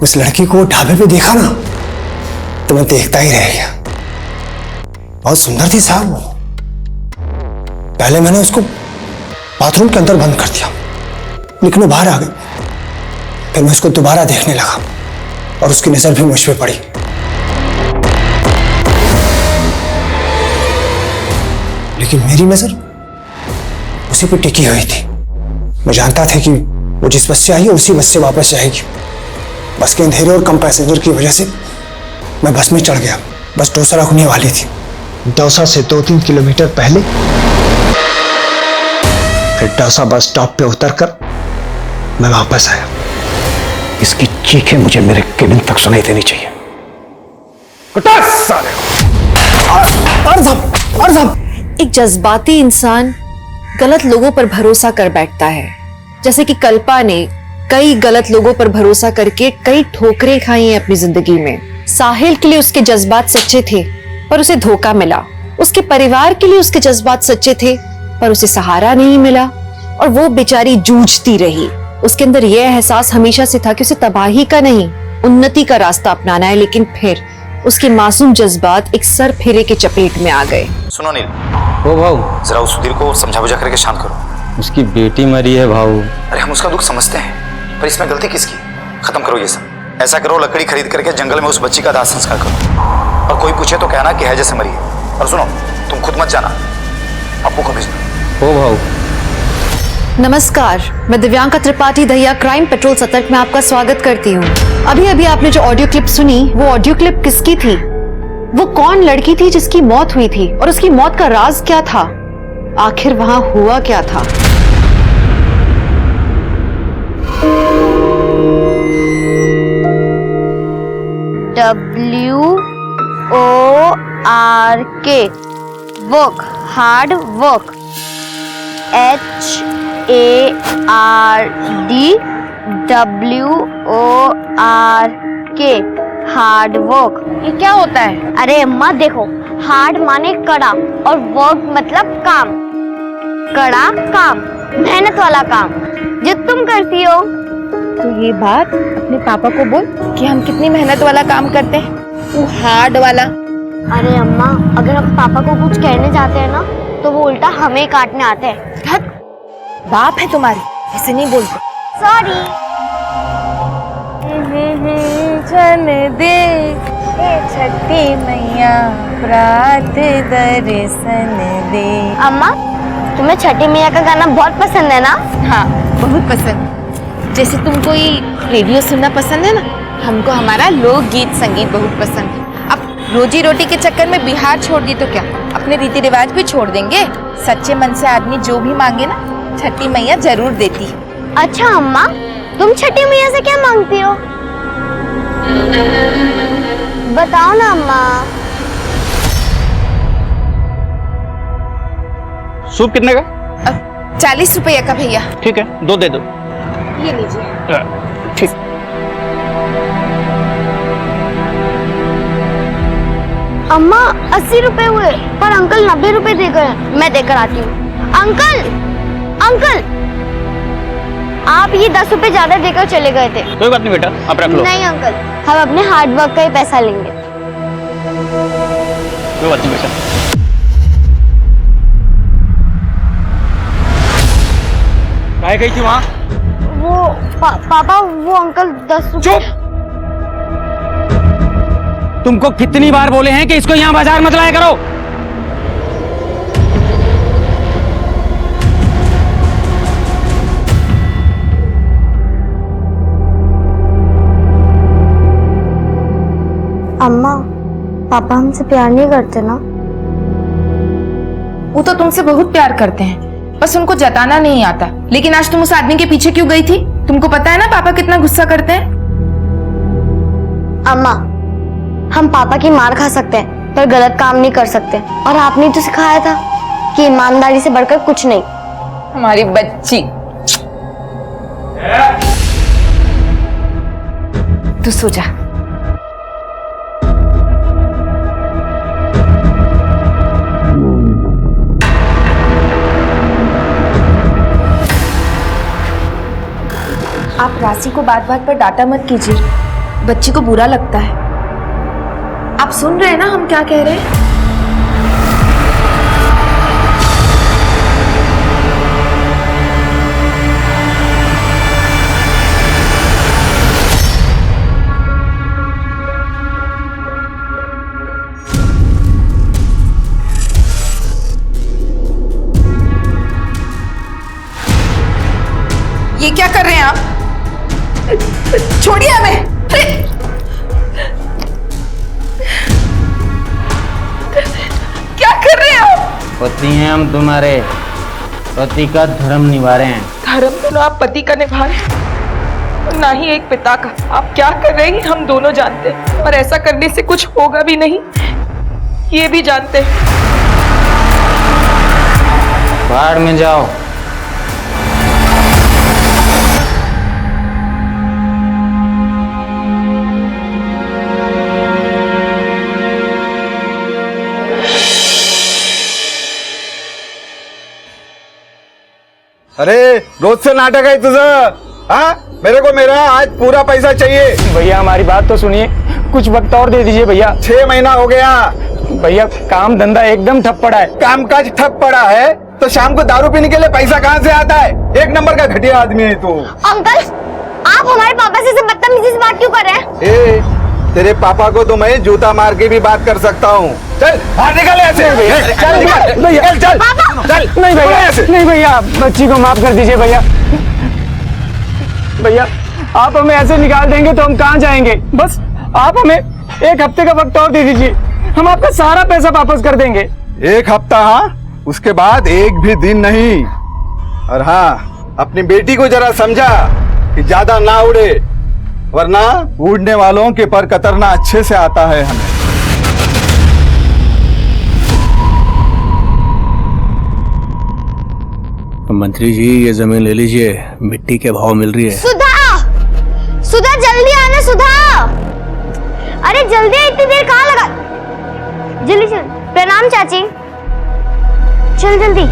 उस लड़की को ढाबे पे देखा ना तो मैं देखता ही रह गया। बहुत सुंदर थी साहब वो। पहले मैंने उसको बाथरूम के अंदर बंद कर दिया, लेकिन वो बाहर आ गई। फिर मैं उसको दोबारा देखने लगा और उसकी नजर भी मुझ पे पड़ी। लेकिन मेरी नजर उसी पे टिकी हुई थी। मैं जानता था कि वो जिस बस से आई है उसी बस से वापस जाएगी। बस के अंधेरे और कम पैसेंजर की वजह से मैं बस में चढ़ गया। बस डोसा रुकने वाली थी। डोसा से 2-3 किलोमीटर पहले फिर डोसा बस स्टॉप पे उतरकर मैं वापस आया। इसकी चीखें मुझे मेरे केबिन तक सुनाई देनी चाहिए। एक जज्बाती इंसान गलत लोगों पर भरोसा कर बैठता है, जैसे कि कल्पा ने कई गलत लोगों पर भरोसा करके कई ठोकरें खाई हैं अपनी जिंदगी में। साहिल के लिए उसके जज्बात सच्चे थे पर उसे धोखा मिला। उसके परिवार के लिए उसके जज्बात सच्चे थे पर उसे सहारा नहीं मिला और वो बेचारी जूझती रही। उसके अंदर यह एहसास हमेशा से था कि उसे तबाही का नहीं उन्नति का रास्ता अपनाना है, लेकिन फिर उसके मासूम जज्बात एक सर फेरे के चपेट में आ गए। सुनो नील, ओ भाऊ, जरा उस सुधीर को समझा बुझा करके शांत करो। उसकी बेटी मरी है भाऊ। अरे हम उसका दुख समझते हैं, पर इसमें गलती किसकी? खत्म करो ये सब। ऐसा करो, लकड़ी खरीद करके जंगल में उस बच्ची का दाह संस्कार करो और कोई पूछे तो कहना कि है जैसे मरी है। और सुनो, तुम खुद मत जाना, आपको को भेजना। ओ भाऊ। नमस्कार, मैं दिव्यांका त्रिपाठी दहिया क्राइम पेट्रोल सतर्क में आपका स्वागत करती हूँ। अभी अभी आपने जो ऑडियो क्लिप सुनी, वो ऑडियो क्लिप किसकी थी? वो कौन लड़की थी जिसकी मौत हुई थी और उसकी मौत का राज क्या था? आखिर वहां हुआ क्या था? WORK work, hard work. HARDWORK hard work. ये क्या होता है? अरे अम्मा देखो, हार्ड माने कड़ा और वर्क मतलब काम। कड़ा काम, मेहनत वाला काम जो तुम करती हो। तो ये बात अपने पापा को बोल कि हम कितनी मेहनत वाला काम करते हैं, वो हार्ड वाला। अरे अम्मा, अगर हम पापा को कुछ कहने जाते हैं ना तो वो उल्टा हमें काटने आते हैं। बाप है तुम्हारी, ऐसे नहीं बोलते। सॉरी। चल दे छठी मैया प्रात दर्शन दे। अम्मा, तुम्हें छठी मैया का गाना बहुत पसंद है ना? हाँ, बहुत पसंद। जैसे तुमको ये रेडियो सुनना पसंद है ना, हमको हमारा लोकगीत संगीत बहुत पसंद है। अब रोजी रोटी के चक्कर में बिहार छोड़ दी तो क्या, अपने रीति रिवाज भी छोड़ देंगे। सच्चे मन से आदमी जो भी मांगे ना, छठी मैया जरूर देती है। अच्छा अम्मा, तुम छठी मैया से क्या मांगती हो? बताओ ना अम्मा। सूप कितने का? 40 रुपया का भैया। ठीक है, 2 दे दो। ये लीजिए। ठीक। अम्मा 80 रुपए हुए, पर अंकल 90 रुपए दे गए। मैं देकर आती हूँ। अंकल, अंकल, आप ये 10 रुपए ज्यादा देकर चले गए थे। कोई बात नहीं बेटा, आप रख लो। नहीं अंकल, हम अपने हार्ड वर्क का ही पैसा लेंगे। कोई बात नहीं बेटा। कहाँ गई थी वहाँ? वो पापा, वो अंकल 10 रुपए। तुमको कितनी बार बोले हैं कि इसको यहाँ बाजार मत लाया करो। अम्मा, पापा हमसे प्यार नहीं करते ना? वो तो तुमसे बहुत प्यार करते हैं, बस उनको जताना नहीं आता। लेकिन आज तुम उस आदमी के पीछे क्यों गई थी? तुमको पता है ना पापा कितना गुस्सा करते हैं। अम्मा, हम पापा की मार खा सकते हैं पर गलत काम नहीं कर सकते। और आपने तो सिखाया था कि ईमानदारी से बढ़कर कुछ नहीं। हमारी बच्ची, तू सो जा। आप राशि को बात बात पर डांटा मत कीजिए, बच्ची को बुरा लगता है। आप सुन रहे हैं ना हम क्या कह रहे हैं? ये क्या कर रहे हैं आप? छोड़िए हमें। क्या कर रहे हो? पति हैं हम तुम्हारे, पति का धर्म निभा रहे हैं। धर्म तो ना आप पति का निभा रहे हैं और ना ही एक पिता का। आप क्या कर रहे हैं हम दोनों जानते हैं, और ऐसा करने से कुछ होगा भी नहीं, ये भी जानते हैं। बाहर में जाओ। अरे रोज से नाटक है तुझं? हाँ, मेरे को मेरा आज पूरा पैसा चाहिए। भैया हमारी बात तो सुनिए, कुछ वक्त और दे दीजिए भैया। 6 महीना हो गया भैया, काम धंधा एकदम ठप पड़ा है। काम काज ठप पड़ा है तो शाम को दारू पीने के लिए पैसा कहाँ से आता है? एक नंबर का घटिया आदमी है तू। अंकल, आप हमारे पापा से बदतमीजी से बात क्यों कर रहे हैं? तेरे पापा को तो मैं जूता मार के भी बात कर सकता हूँ। चल बाहर निकल ऐसे। चल भैया, चल चल। नहीं भैया, नहीं भैया, बच्ची को माफ कर दीजिए भैया। भैया आप हमें ऐसे निकाल देंगे तो हम कहाँ जाएंगे? बस आप हमें 1 हफ्ते का वक्त और दे दीजिए, हम आपका सारा पैसा वापस कर देंगे। 1 हफ्ता? हाँ, उसके बाद एक भी दिन नहीं। और हाँ, अपनी बेटी को जरा समझा कि ज्यादा ना उड़े, वरना उड़ने वालों के पर कतरना अच्छे से आता है हमें। मंत्री जी ये जमीन ले लीजिए, मिट्टी के भाव मिल रही है। सुधा, सुधा जल्दी आना सुधा। अरे जल्दी, इतनी देर कहाँ लगा? जल्दी चल। प्रणाम चाची, चल जल्दी।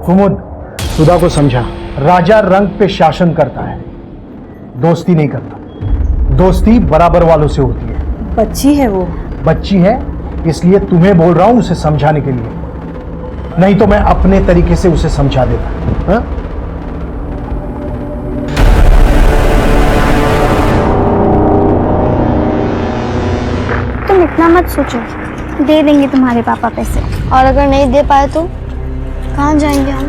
कुमुद, सुधा को समझा, राजा रंग पे शासन करता है, दोस्ती नहीं करता। दोस्ती बराबर वालों से होती है। बच्ची है वो। बच्ची है इसलिए तुम्हें बोल रहा हूं उसे समझाने के लिए, नहीं तो मैं अपने तरीके से उसे समझा देता। हाँ? तुम इतना मत सोचो, दे देंगे तुम्हारे पापा पैसे। और अगर नहीं दे पाए तो कहाँ जाएंगे हम?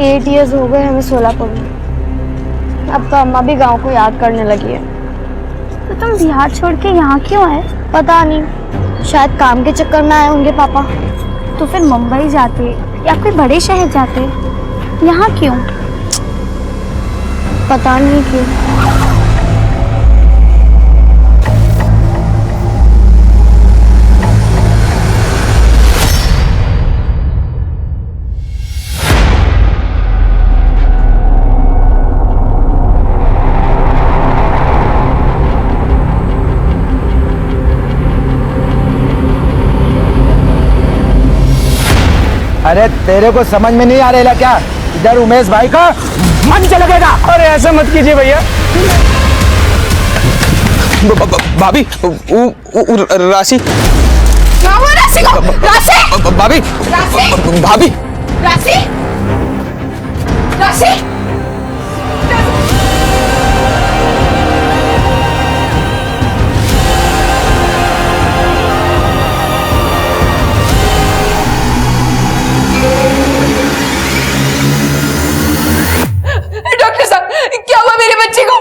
8 इयर्स हो गए हमें सोलापुर में। अब तो अम्मा भी गांव को याद करने लगी है। तो तुम बिहार छोड़ के यहाँ क्यों आए? पता नहीं, शायद काम के चक्कर में आए होंगे पापा। तो फिर मुंबई जाते या कोई बड़े शहर जाते, यहाँ क्यों? पता नहीं क्यों। अरे तेरे को समझ में नहीं आ रहा क्या? इधर उमेश भाई का मंच लगेगा। अरे ऐसा मत कीजिए भैया। भाभी राशि राशि को राशि भाभी राशि भाभी राशि राशि डॉक्टर साहब, क्या हुआ मेरे बच्चे को?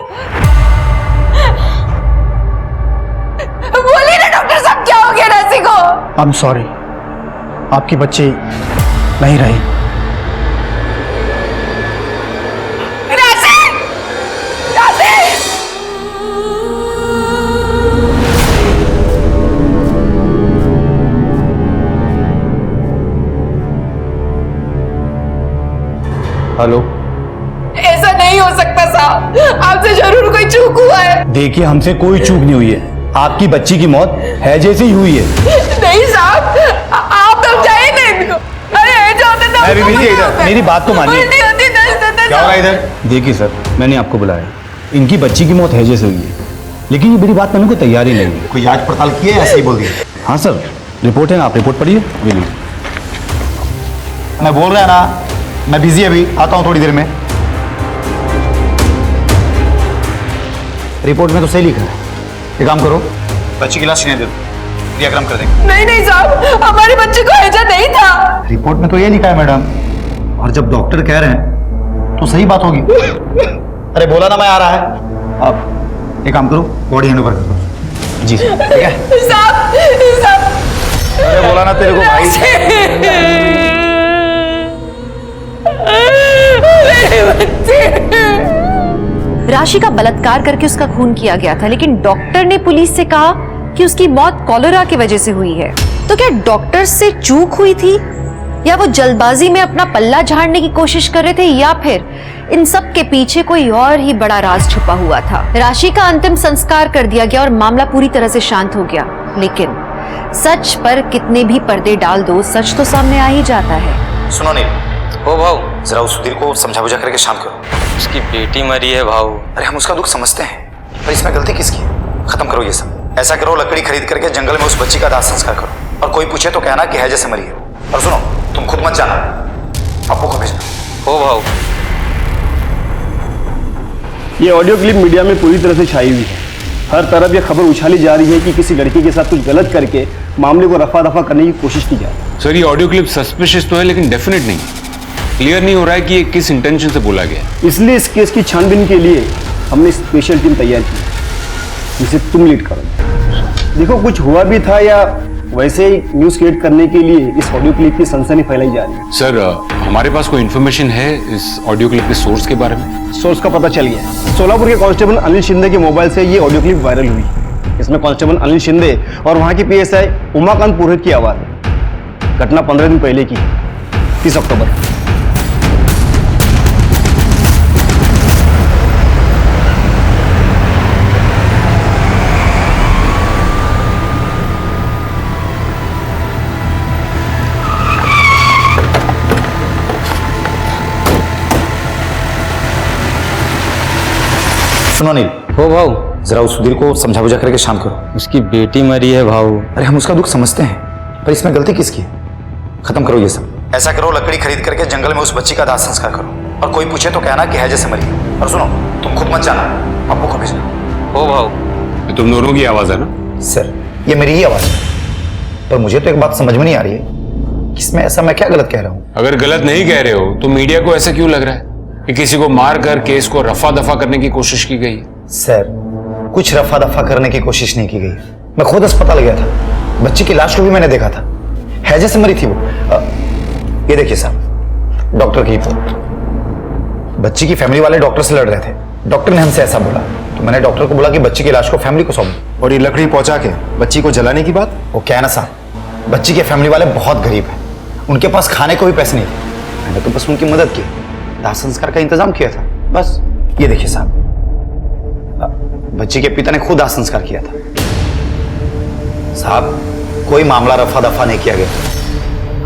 बोलिए ना डॉक्टर साहब, क्या हो गया राशि को? आई एम सॉरी, आपकी बच्ची नहीं रही। राशि राशि हेलो, ऐसा नहीं हो सकता साहब, आपसे जरूर कोई चूक हुआ है। देखिए हमसे कोई चूक नहीं हुई है। आपकी बच्ची की मौत है जैसे ही हुई है। नहीं साहब, आप तो जाइए ना इनको। अरे ऐसा होता तो मैं भी हमको मिलिए पता इधर, होता। मेरी बात तो मानिए। उल्टी होती, दर्द होता क्या हो रहा है साहब। इधर? देखिए सर, मैंने आपको बुलाया। इनकी बच्ची की मौत हैजे से हुई है, लेकिन ये मेरी बात मानने को तैयार ही नहीं है। कोई जांच पड़ताल की है? ऐसे ही बोल दिया। हाँ सर, रिपोर्ट है ना, आप रिपोर्ट पढ़िए। मिलिए। मैं बोल रहा है ना, मैं बिजी अभी आता हूँ थोड़ी देर में। रिपोर्ट में तो सही लिखा है। एक काम करो, बच्ची की लाश सीने दे दो, क्रियाक्रम कर देंगे। नहीं नहीं साहब, हमारे बच्चे को हैजा नहीं था। रिपोर्ट में तो ये लिखा है मैडम, और जब डॉक्टर कह रहे हैं तो सही बात होगी। अरे बोला ना मैं आ रहा है। आप एक काम करो, बॉडी हैंड ओवर कर दो। जी ठीक है साहब साहब, अरे बोला ना तेरे को भाई। मेरे बच्चे। राशि का बलात्कार करके उसका खून किया गया था, लेकिन डॉक्टर ने पुलिस से कहा कि उसकी मौत कॉलेरा की वजह से हुई है। तो क्या डॉक्टर से चूक हुई थी, या वो जल्दबाजी में अपना पल्ला झाड़ने की कोशिश कर रहे थे, या फिर इन सब के पीछे कोई और ही बड़ा राज छुपा हुआ था? राशि का अंतिम संस्कार कर दिया गया और मामला पूरी तरह से शांत हो गया, लेकिन सच पर कितने भी पर्दे डाल दो, सच तो सामने आ ही जाता है। सुनो नील, ओ भाऊ, जरा उस सुधीर को समझा बुझा करके शांत करो। उसकी बेटी मरी है भाऊ। अरे हम उसका दुख समझते हैं, पर इसमें गलती किसकी है? खत्म करो ये सब। ऐसा करो, लकड़ी खरीद करके जंगल में उस बच्ची का दाह संस्कार करो, और कोई पूछे तो कहना कि है जैसे मरी है। और सुनो, तुम खुद मत जाना, अप्पू को भेजना। ओ भाऊ, ये ऑडियो क्लिप मीडिया में पूरी तरह से छाई हुई है। हर तरफ यह खबर उछाली जा रही है कि किसी लड़की के साथ कुछ गलत करके मामले को रफा दफा करने की कोशिश की जा रही है। सर, ये ऑडियो क्लिप सस्पिशियस तो है, लेकिन डेफिनेट नहीं। क्लियर नहीं हो रहा है कि ये किस इंटेंशन से बोला गया। इसलिए इस केस की छानबीन के लिए हमने स्पेशल टीम तैयार की, जिसे तुम लीड करो। देखो, कुछ हुआ भी था या वैसे ही न्यूज क्रिएट करने के लिए इस ऑडियो क्लिप की सनसनी फैलाई जा रही है। सर, हमारे पास कोई इन्फॉर्मेशन है इस ऑडियो क्लिप के सोर्स के बारे में? सोर्स का पता चल गया। सोलापुर के कांस्टेबल अनिल शिंदे के मोबाइल से ये ऑडियो क्लिप वायरल हुई। इसमें कांस्टेबल अनिल शिंदे और वहां की पीएसआई उमाकांत पुरोहित की आवाज है। घटना 15 दिन पहले की, 30 अक्टूबर। सुनो नील, हो भाऊ, जरा उस सुधीर को समझा बुझा करके शांत करो। उसकी बेटी मरी है भाऊ। अरे हम उसका दुख समझते हैं, पर इसमें गलती किसकी है? खत्म करो ये सब। ऐसा करो, लकड़ी खरीद करके जंगल में उस बच्ची का दाह संस्कार करो, और कोई पूछे तो कहना कि है जैसे मरी है। और सुनो, तुम खुद मत जाना, अप्पू को भेजना। हो भाऊ, तुम दोनों की आवाज है ना? सर, ये मेरी ही आवाज है, पर मुझे तो एक बात समझ में नहीं आ रही है इसमें ऐसा मैं क्या गलत कह रहा हूँ? अगर गलत नहीं कह रहे हो तो मीडिया को ऐसा क्यों लग रहा है कि किसी को मार कर केस को रफा दफा करने की कोशिश की गई? सर, कुछ रफा दफा करने की कोशिश नहीं की गई। मैं खुद अस्पताल गया था, बच्ची की लाश को भी मैंने देखा था, हैजे से मरी थी वो। ये देखिए साहब, डॉक्टर की रिपोर्ट। बच्ची की फैमिली वाले डॉक्टर से लड़ रहे थे, डॉक्टर ने हमसे ऐसा बोला, तो मैंने डॉक्टर को बोला कि बच्ची की लाश को फैमिली को सौंप। और ये लकड़ी पहुंचा के बच्ची को जलाने की बात? वो क्या है ना साहब, बच्ची के फैमिली वाले बहुत गरीब हैं, उनके पास खाने को भी पैसे नहीं थे। मैंने तो बस उनकी मदद की, दाह संस्कार का इंतजाम किया था बस। ये देखिए साहब, बच्ची के पिता ने खुद दाह संस्कार किया था। साहब, कोई मामला रफा दफा नहीं किया गया।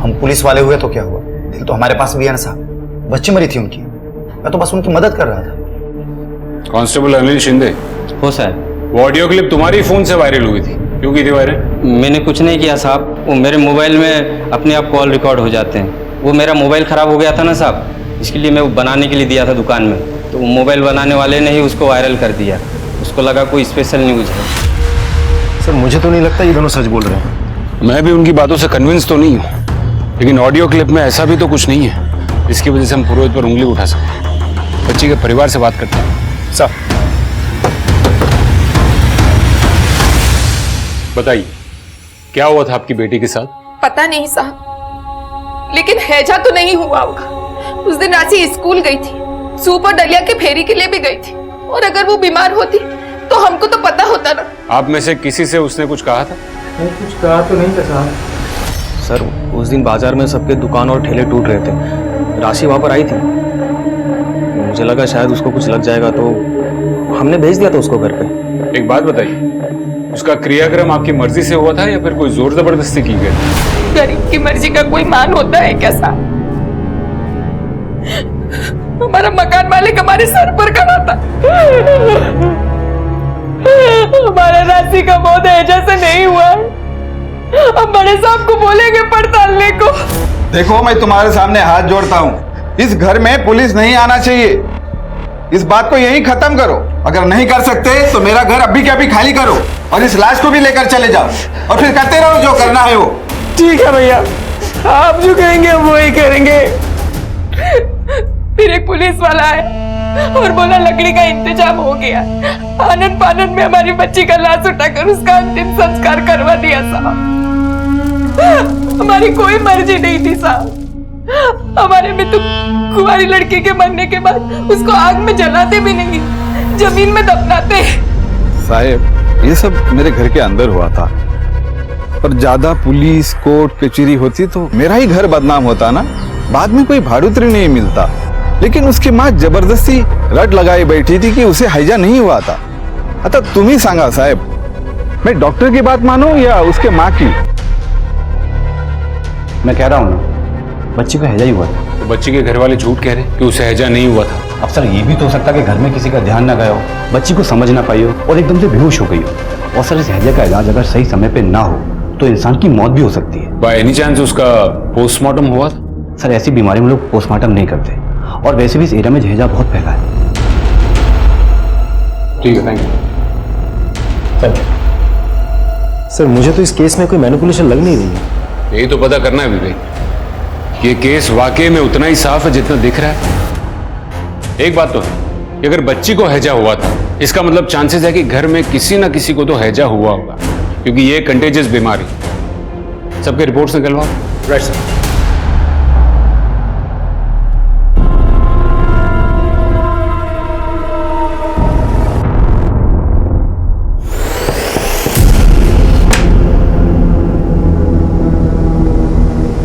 हम पुलिस वाले हुए तो क्या हुआ, दिल तो हमारे पास भी है ना साहब। बच्ची मरी थी उनकी, मैं तो बस उनकी मदद कर रहा था। कांस्टेबल अनिल शिंदे। हो सर। वो ऑडियो क्लिप तुम्हारी फोन से वायरल हुई थी, क्यों की थी वायरल? मैंने कुछ नहीं किया साहब, वो मेरे मोबाइल में अपने आप कॉल रिकॉर्ड हो जाते हैं। वो मेरा मोबाइल खराब हो गया था ना साहब, इसके लिए मैं वो बनाने के लिए दिया था दुकान में, तो वो मोबाइल बनाने वाले ने ही उसको वायरल कर दिया। उसको लगा कोई स्पेशल न्यूज़ है। सर मुझे तो नहीं लगता ये दोनों सच बोल रहे हैं। मैं भी उनकी बातों से कन्विंस तो नहीं हूँ, लेकिन ऑडियो क्लिप में ऐसा भी तो कुछ नहीं है जिसकी वजह से हम पुरोहित पर उंगली उठा सकें। बच्ची के परिवार से बात करते हैं। सर बताइए, क्या हुआ था आपकी बेटी के साथ? पता नहीं साहब, लेकिन हैजा तो नहीं हुआ होगा। उस दिन राशि स्कूल गई थी, सुपर डलिया के फेरी के लिए भी गई थी, और अगर वो बीमार होती तो हमको तो पता होता ना। आप में से किसी से उसने कुछ कहा था? नहीं, कुछ कहा तो नहीं था साहब। सर उस दिन बाजार में सबके दुकान और ठेले टूट रहे थे, राशि वहाँ पर आई थी। मुझे लगा शायद उसको कुछ लग जाएगा, तो हमने भेज दिया था उसको घर पे। एक बात बताइए, उसका क्रियाक्रम आपकी मर्जी से हुआ था या फिर कोई जोर जबरदस्ती की गई? गरीब की मर्जी का कोई मान होता है क्या साहब? हमारा मकान मालिक हमारे सर पर खड़ा था। हमारा राशि का मौत हैजा से नहीं हुआ। अब बड़े साहब को बोलेंगे पड़तालने को। देखो, मैं तुम्हारे सामने हाथ जोड़ता हूँ, इस घर में पुलिस नहीं आना चाहिए। इस बात को यहीं खत्म करो। अगर नहीं कर सकते तो मेरा घर अभी के अभी खाली करो और इस लाश को भी लेकर चले जाओ, और फिर करते रहो जो करना है वो। ठीक है भैया, आप जो कहेंगे हम वही करेंगे। फिर एक पुलिस वाला है और बोला लकड़ी का इंतजाम हो गया। आनंद पानंद में हमारी बच्ची का लाश उठाकर उसका अंतिम संस्कार करवा दिया साहब। हमारी कोई मर्जी नहीं थी साहब। हमारे में तो कुंवारी लड़की के मरने के बाद उसको आग में जलाते भी नहीं, जमीन में दफनाते। साहब, ये सब मेरे घर के अंदर हुआ था, पर ज्यादा पुलिस कोर्ट कचहरी होती तो मेरा ही घर बदनाम होता ना। बाद में कोई भाड़ुत्री नहीं मिलता, लेकिन उसकी माँ जबरदस्ती रट लगाई बैठी थी कि उसे हैजा नहीं हुआ था। आता तुम ही सांगा साहब, मैं डॉक्टर की बात मानूं या उसके माँ की? मैं कह रहा हूँ ना, बच्ची को हैजा ही हुआ था। तो बच्ची के घर वाले झूठ कह रहे कि उसे हैजा नहीं हुआ था। अब सर ये भी तो हो सकता है कि घर में किसी का ध्यान ना गया हो, बच्ची को समझ ना पाई हो और एकदम से बेहोश हो गई हो। और सर इस हैजे का इलाज अगर सही समय पे ना हो तो इंसान की मौत भी हो सकती है। बाय एनी चांस उसका पोस्टमार्टम हुआ था? सर ऐसी बीमारी में लोग पोस्टमार्टम नहीं करते, और वैसे भी इस एरिया में हैजा बहुत फैला है। ठीक है, thank you. Thank you. Sir मुझे तो इस केस में कोई मैनिपुलेशन लग नहीं रही है। यही तो पता करना है विवेक, ये केस वाकई में उतना ही साफ है जितना दिख रहा है। एक बात तो है कि अगर बच्ची को हैजा हुआ था, इसका मतलब चांसेस है कि घर में किसी ना किसी को तो हैजा हुआ होगा, क्योंकि ये कंटेजियस बीमारी। सबके रिपोर्ट्स निकलवाओ। Right sir.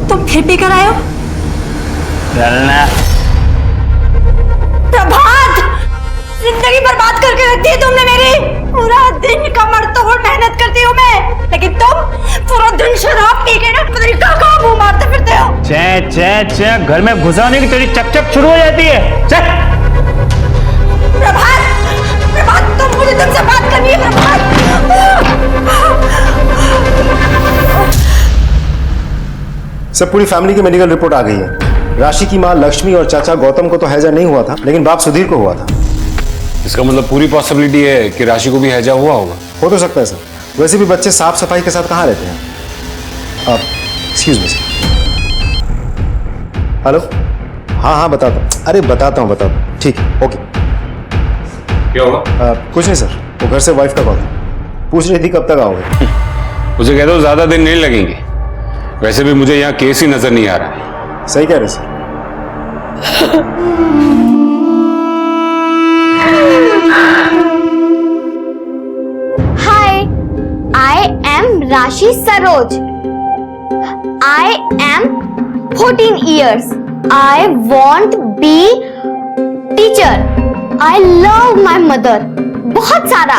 तुम फिर पी कर आए हो? चलना। प्रभात, जिंदगी बर्बाद करके रखती है तुमने मेरी। पूरा दिन कमर तोड़ मेहनत करती हूँ मैं, लेकिन तुम पूरा दिन शराब पी के ना पता नहीं कहाँ मुंह मारते फिरते हो। चे चे चे, घर में घुसाने की तेरी चक शुरू हो जाती है। चल। प्रभात, प्रभात, मुझे तुमसे बात करनी है प्रभात। सर पूरी फैमिली की मेडिकल रिपोर्ट आ गई है। राशि की मां लक्ष्मी और चाचा गौतम को तो हैजा नहीं हुआ था, लेकिन बाप सुधीर को हुआ था। इसका मतलब पूरी पॉसिबिलिटी है कि राशि को भी हैजा हुआ होगा। हो तो सकता है सर। वैसे भी बच्चे साफ सफाई के साथ कहाँ रहते हैं। आप एक्सक्यूज मी सर। हेलो, हाँ हाँ बताता हूँ, अरे बताता हूँ, ठीक है, ओके। क्या हुआ? कुछ नहीं सर, वो घर से वाइफ का कॉल था, पूछ रही थी कब तक आओगे। मुझे कह दो ज्यादा दिन नहीं लगेंगे, वैसे भी मुझे यहाँ केस ही नजर नहीं आ रहा है। सही कह रहे सर। हाय, आई एम राशि Saroj. I am 14 years. I want be teacher. I love my mother. बहुत सारा।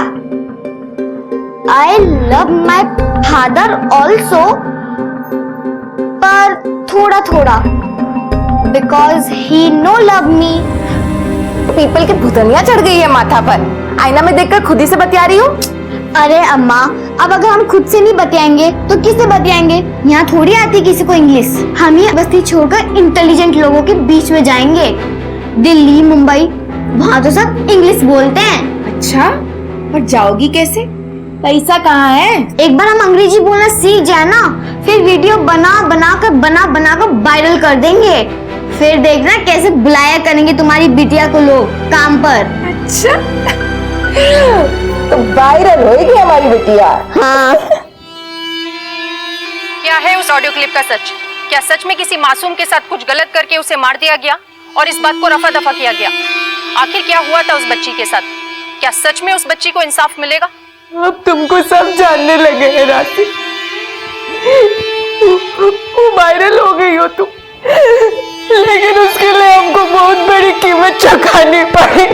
I love my father also. पर थोड़ा थोड़ा। Because he no love me. People के भुतनिया चढ़ गई है माथा पर। आईना में देखकर खुद ही से बतिया रही हूँ। अरे अम्मा, अब अगर हम खुद से नहीं बतियाएंगे तो किससे बतियाएंगे? यहाँ थोड़ी आती किसी को इंग्लिश। हम ही बस्ती छोड़कर इंटेलिजेंट लोगों के बीच में जाएंगे। दिल्ली, मुंबई, वहाँ तो सब इंग्लिश बोलते हैं। अच्छा, पर जाओगी कैसे? पैसा कहाँ है? एक बार हम अंग्रेजी बोलना सीख जाए ना, फिर वीडियो बना कर वायरल कर देंगे। फिर देखना कैसे बुलाया करेंगे तुम्हारी बिटिया को लोग काम पर। अच्छा, तो वायरल होएगी हमारी बिटिया। हाँ। क्या है उस ऑडियो क्लिप का सच? क्या सच में किसी मासूम के साथ कुछ गलत करके उसे मार दिया गया और इस बात को रफा दफा किया गया? आखिर क्या हुआ था उस बच्ची के साथ? क्या सच में उस बच्ची को इंसाफ मिलेगा? अब तुमको सब जानने लगे हैं राशि। वो वायरल हो गई हो तुम, लेकिन उसके लिए हमको बहुत बड़ी कीमत चुकानी पड़ी।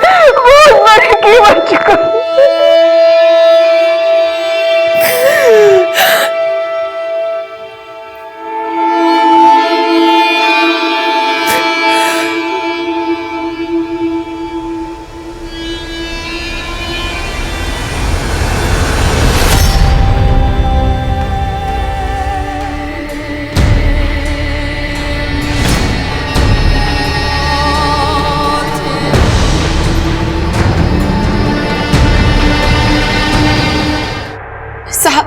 बहुत बड़ी कीमत चुकानी। साहब,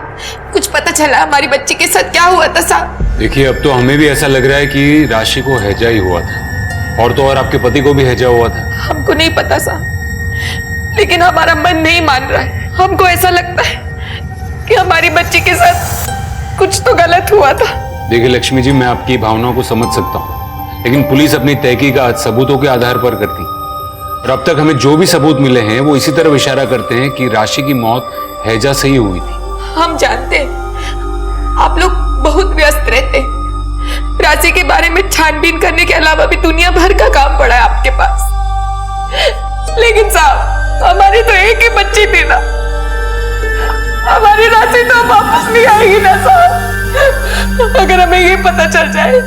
कुछ पता चला हमारी बच्ची के साथ क्या हुआ था साहब? देखिए, अब तो हमें भी ऐसा लग रहा है कि राशि को हैजा ही हुआ था, और तो और आपके पति को भी हैजा हुआ था। हमको नहीं पता साहब, लेकिन हमारा मन नहीं मान रहा है। हमको ऐसा लगता है कि हमारी बच्ची के साथ कुछ तो गलत हुआ था। देखिए लक्ष्मी जी, मैं आपकी भावनाओं को समझ सकता हूँ, लेकिन पुलिस अपनी तहकीकात सबूतों के आधार पर करती, और अब तक हमें जो भी सबूत मिले हैं वो इसी तरफ इशारा करते हैं कि राशि की मौत हैजा से ही हुई थी। हम जानते हैं आप लोग बहुत व्यस्त रहते हैं। राशि के बारे में छानबीन करने के अलावा भी दुनिया भर का काम पड़ा है आपके पास, लेकिन साहब हमारी तो एक ही बच्ची थी ना। हमारी राशि तो वापस नहीं आएगी ना साहब। अगर हमें ये पता चल जाए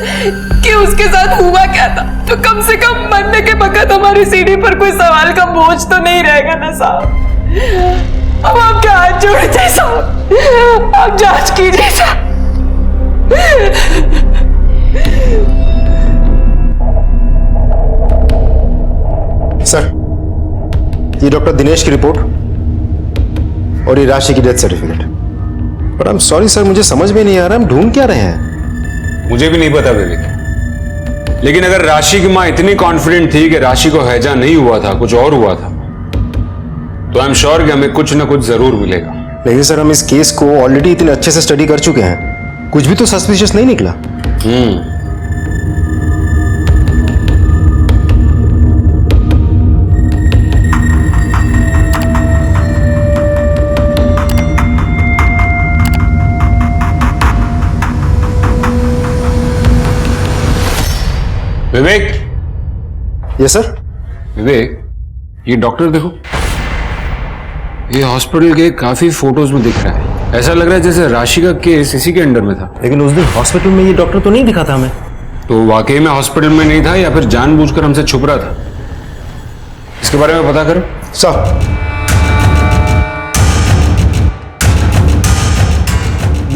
कि उसके साथ हुआ क्या था, तो कम से कम मरने के वक्त हमारी सीढ़ी पर कोई सवाल का बोझ तो नहीं रहेगा ना साहब। अब आपके हाथ जोड़ते हैं साहब, आप जांच कीजिए साहब। सर, ये डॉक्टर दिनेश की रिपोर्ट और ये राशि की death certificate. But I am sorry sir, मुझे समझ में नहीं आ रहा हम ढूंढ क्या रहे हैं। मुझे भी नहीं पता विवेक, लेकिन अगर राशि की मां इतनी कॉन्फिडेंट थी कि राशि को हैजा नहीं हुआ था, कुछ और हुआ था, तो आई एम श्योर कि हमें कुछ ना कुछ जरूर मिलेगा। लेकिन सर, हम इस केस को ऑलरेडी इतने अच्छे से स्टडी कर चुके हैं, कुछ भी तो सस्पिशियस नहीं निकला। विवेक। Yes sir. विवेक, ये डॉक्टर देखो, ये हॉस्पिटल के काफी फोटोज में दिख रहा है। ऐसा लग रहा है जैसे राशि का केस इसी के अंडर में था। लेकिन उस दिन हॉस्पिटल में ये डॉक्टर तो नहीं दिखा था हमें। तो वाकई में हॉस्पिटल में नहीं था या फिर जानबूझकर हमसे छुप रहा था? इसके बारे में पता करो। सर,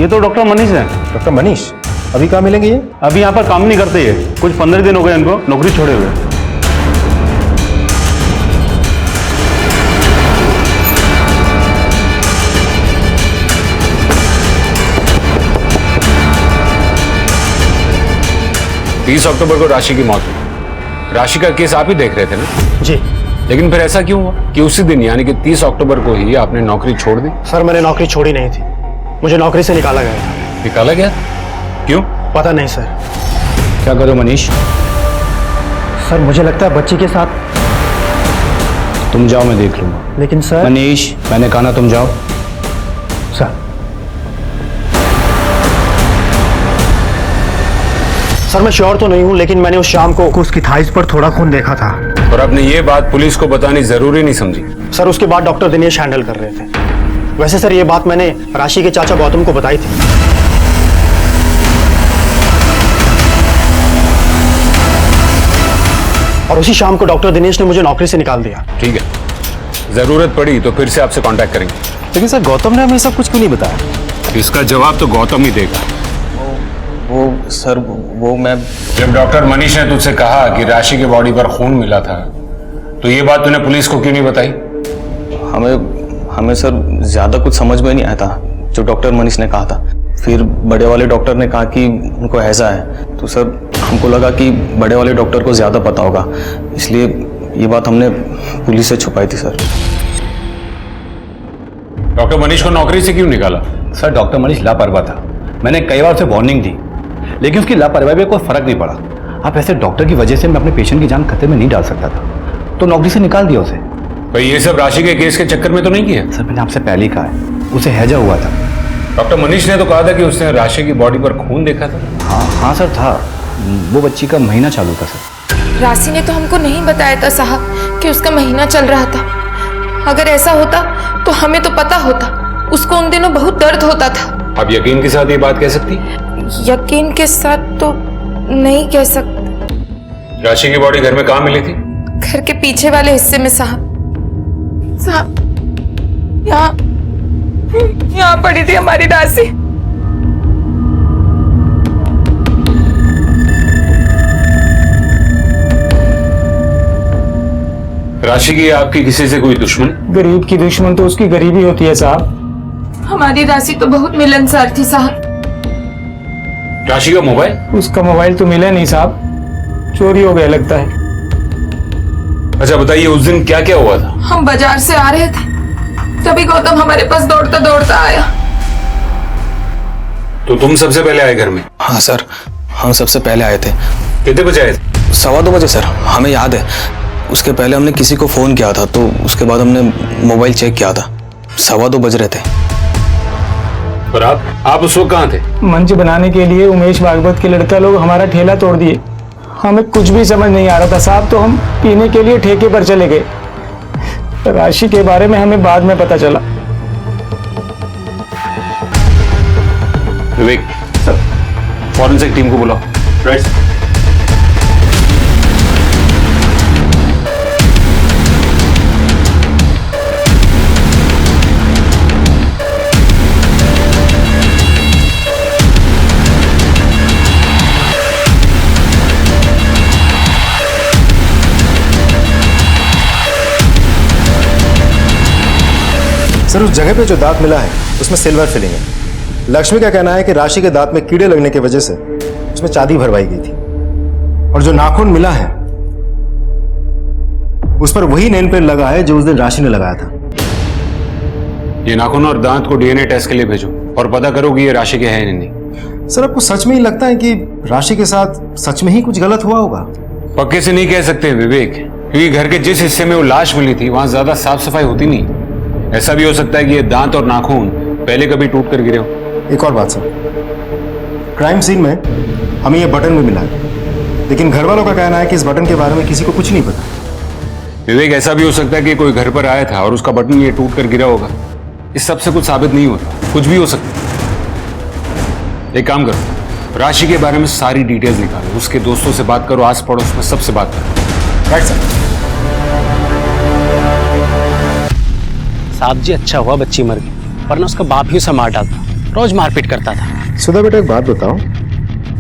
ये तो डॉक्टर मनीष है। डॉक्टर मनीष अभी कहाँ मिलेंगे? ये अभी यहाँ पर काम नहीं करते ये, कुछ 15 दिन हो गए इनको नौकरी छोड़े हुए। 30 अक्टूबर को राशि की मौत हुई। राशि का केस आप ही देख रहे थे ना? जी। लेकिन फिर ऐसा क्यों हुआ कि उसी दिन यानी कि 30 अक्टूबर को ही आपने नौकरी छोड़ दी? सर मैंने नौकरी छोड़ी नहीं थी, मुझे नौकरी से निकाला गया था। निकाला गया? क्यों? पता नहीं सर। क्या करो मनीष? सर मुझे लगता है बच्ची के साथ। तुम जाओ, मैं देख लूंगा। लेकिन सर। मनीष, मैंने कहा ना तुम जाओ। सर मैं श्योर तो नहीं हूं, लेकिन मैंने उस शाम को उसकी थाइस पर थोड़ा खून देखा था। और आपने ये बात पुलिस को बतानी जरूरी नहीं समझी? सर उसके बाद डॉक्टर दिनेश हैंडल कर रहे थे। वैसे सर ये बात मैंने राशि के चाचा गौतम को बताई थी। और उसी शाम को डॉक्टर दिनेश ने मुझे नौकरी से निकाल दिया। ठीक है, जरूरत पड़ी तो फिर से आपसे कांटेक्ट करेंगे। लेकिन सर गौतम ने हमें सब कुछ क्यों नहीं बताया? इसका जवाब तो गौतम ही देगा। वो सर वो मैं जब डॉक्टर मनीष ने तुझसे कहा कि राशि के बॉडी पर खून मिला था, तो ये बात तूने पुलिस को क्यों नहीं बताई? हमें सर ज्यादा कुछ समझ में नहीं आया था जो डॉक्टर मनीष ने कहा था। फिर बड़े वाले डॉक्टर ने कहा कि उनको हैजा है, तो सर हमको लगा कि बड़े वाले डॉक्टर को ज्यादा पता होगा, इसलिए ये बात हमने पुलिस से छुपाई थी सर। डॉक्टर मनीष को नौकरी से क्यों निकाला? सर डॉक्टर मनीष लापरवाह था, मैंने कई बार उसे वार्निंग दी, लेकिन उसकी लापरवाही में कोई फर्क नहीं पड़ा। आप ऐसे डॉक्टर की वजह से मैं अपने पेशेंट की जान खतरे में नहीं डाल सकता था, तो नौकरी से निकाल दिया उसे। भाई ये सब राशि के केस के चक्कर में तो नहीं किया? सर मैंने आपसे पहले ही कहा है, उसे हैजा हुआ था। डॉक्टर मनीष ने तो कहा था कि उसने राशि की बॉडी पर खून देखा था। हाँ सर था, वो बच्ची का महीना चालू था सर। राशि ने तो हमको नहीं बताया था साहब कि उसका महीना चल रहा था। अगर ऐसा होता तो हमें तो पता होता। उसको उन दिनों बहुत दर्द होता था। आप यकीन के साथ ये बात कह सकती? यकीन के साथ तो नहीं कह सकते। राशि की बॉडी घर में कहाँ मिली थी? घर के पीछे वाले हिस्से में साहब। यहाँ पड़ी थी हमारी राशि। राशि की आपकी किसी से कोई दुश्मन? गरीब की दुश्मन तो उसकी गरीबी होती है साहब। हमारी राशि तो बहुत मिलनसार थी साहब। राशि का मोबाइल? उसका मोबाइल तो मिला नहीं साहब, चोरी हो गया लगता है। अच्छा बताइए उस दिन क्या क्या हुआ था? हम बाजार से आ रहे थे, तभी गौतम हमारे पास दौड़ता दौड़ता आया। तो तुम सबसे पहले आए घर में? हाँ सर, हम सबसे पहले आए थे। कितने बजे आए थे? 2:15 बजे सर, हमें याद है। उसके पहले हमने किसी को फोन किया था, तो उसके बाद हमने मोबाइल चेक किया था। 2:15 बज रहे थे। और आप उस वक्त कहाँ थे? मंच बनाने के लिए उमेश भागवत के लड़का लोग हमारा ठेला तोड़ दिए। हमें कुछ भी समझ नहीं आ रहा था साहब, तो हम पीने के लिए ठेके पर चले गए। राशि के बारे में हमें बाद में पता चला। विवेक सर, फॉरेंसिक टीम को बुलाओ। राइट। सर उस जगह पे जो दांत मिला है उसमें सिल्वर फिलिंग है। लक्ष्मी का कहना है कि राशि के दांत में कीड़े लगने की वजह से उसमें चांदी भरवाई गई थी। और जो नाखून मिला है उस पर वही नेल पेंट लगा है जो उस दिन राशि ने लगाया था। ये नाखून और दांत को डीएनए टेस्ट के लिए भेजो और पता करो कि ये राशि के है नहीं। सर आपको सच में ही लगता है कि राशि के साथ सच में ही कुछ गलत हुआ होगा? पक्के से नहीं कह सकते विवेक, क्योंकि घर के जिस हिस्से में वो लाश मिली थी वहां ज्यादा साफ सफाई होती नहीं। ऐसा भी हो सकता है कि ये दांत और नाखून पहले कभी टूट कर गिरे हो। एक और बात सर, क्राइम सीन में हमें ये बटन भी मिला है, लेकिन घर वालों का कहना है कि इस बटन के बारे में किसी को कुछ नहीं पता। विवेक ऐसा भी हो सकता है कि कोई घर पर आया था और उसका बटन ये टूट कर गिरा होगा। इस सब से कुछ साबित नहीं होता, कुछ भी हो सकता है। एक काम करो, राशि के बारे में सारी डिटेल्स निकालो, उसके दोस्तों से बात करो, आस पड़ोस में सबसे बात करो। Right sir. साहब जी अच्छा हुआ बच्ची मर गई, वरना उसका बाप ही उसे मार डालता, रोज मारपीट करता था। सुधा बेटा एक बात बताओ,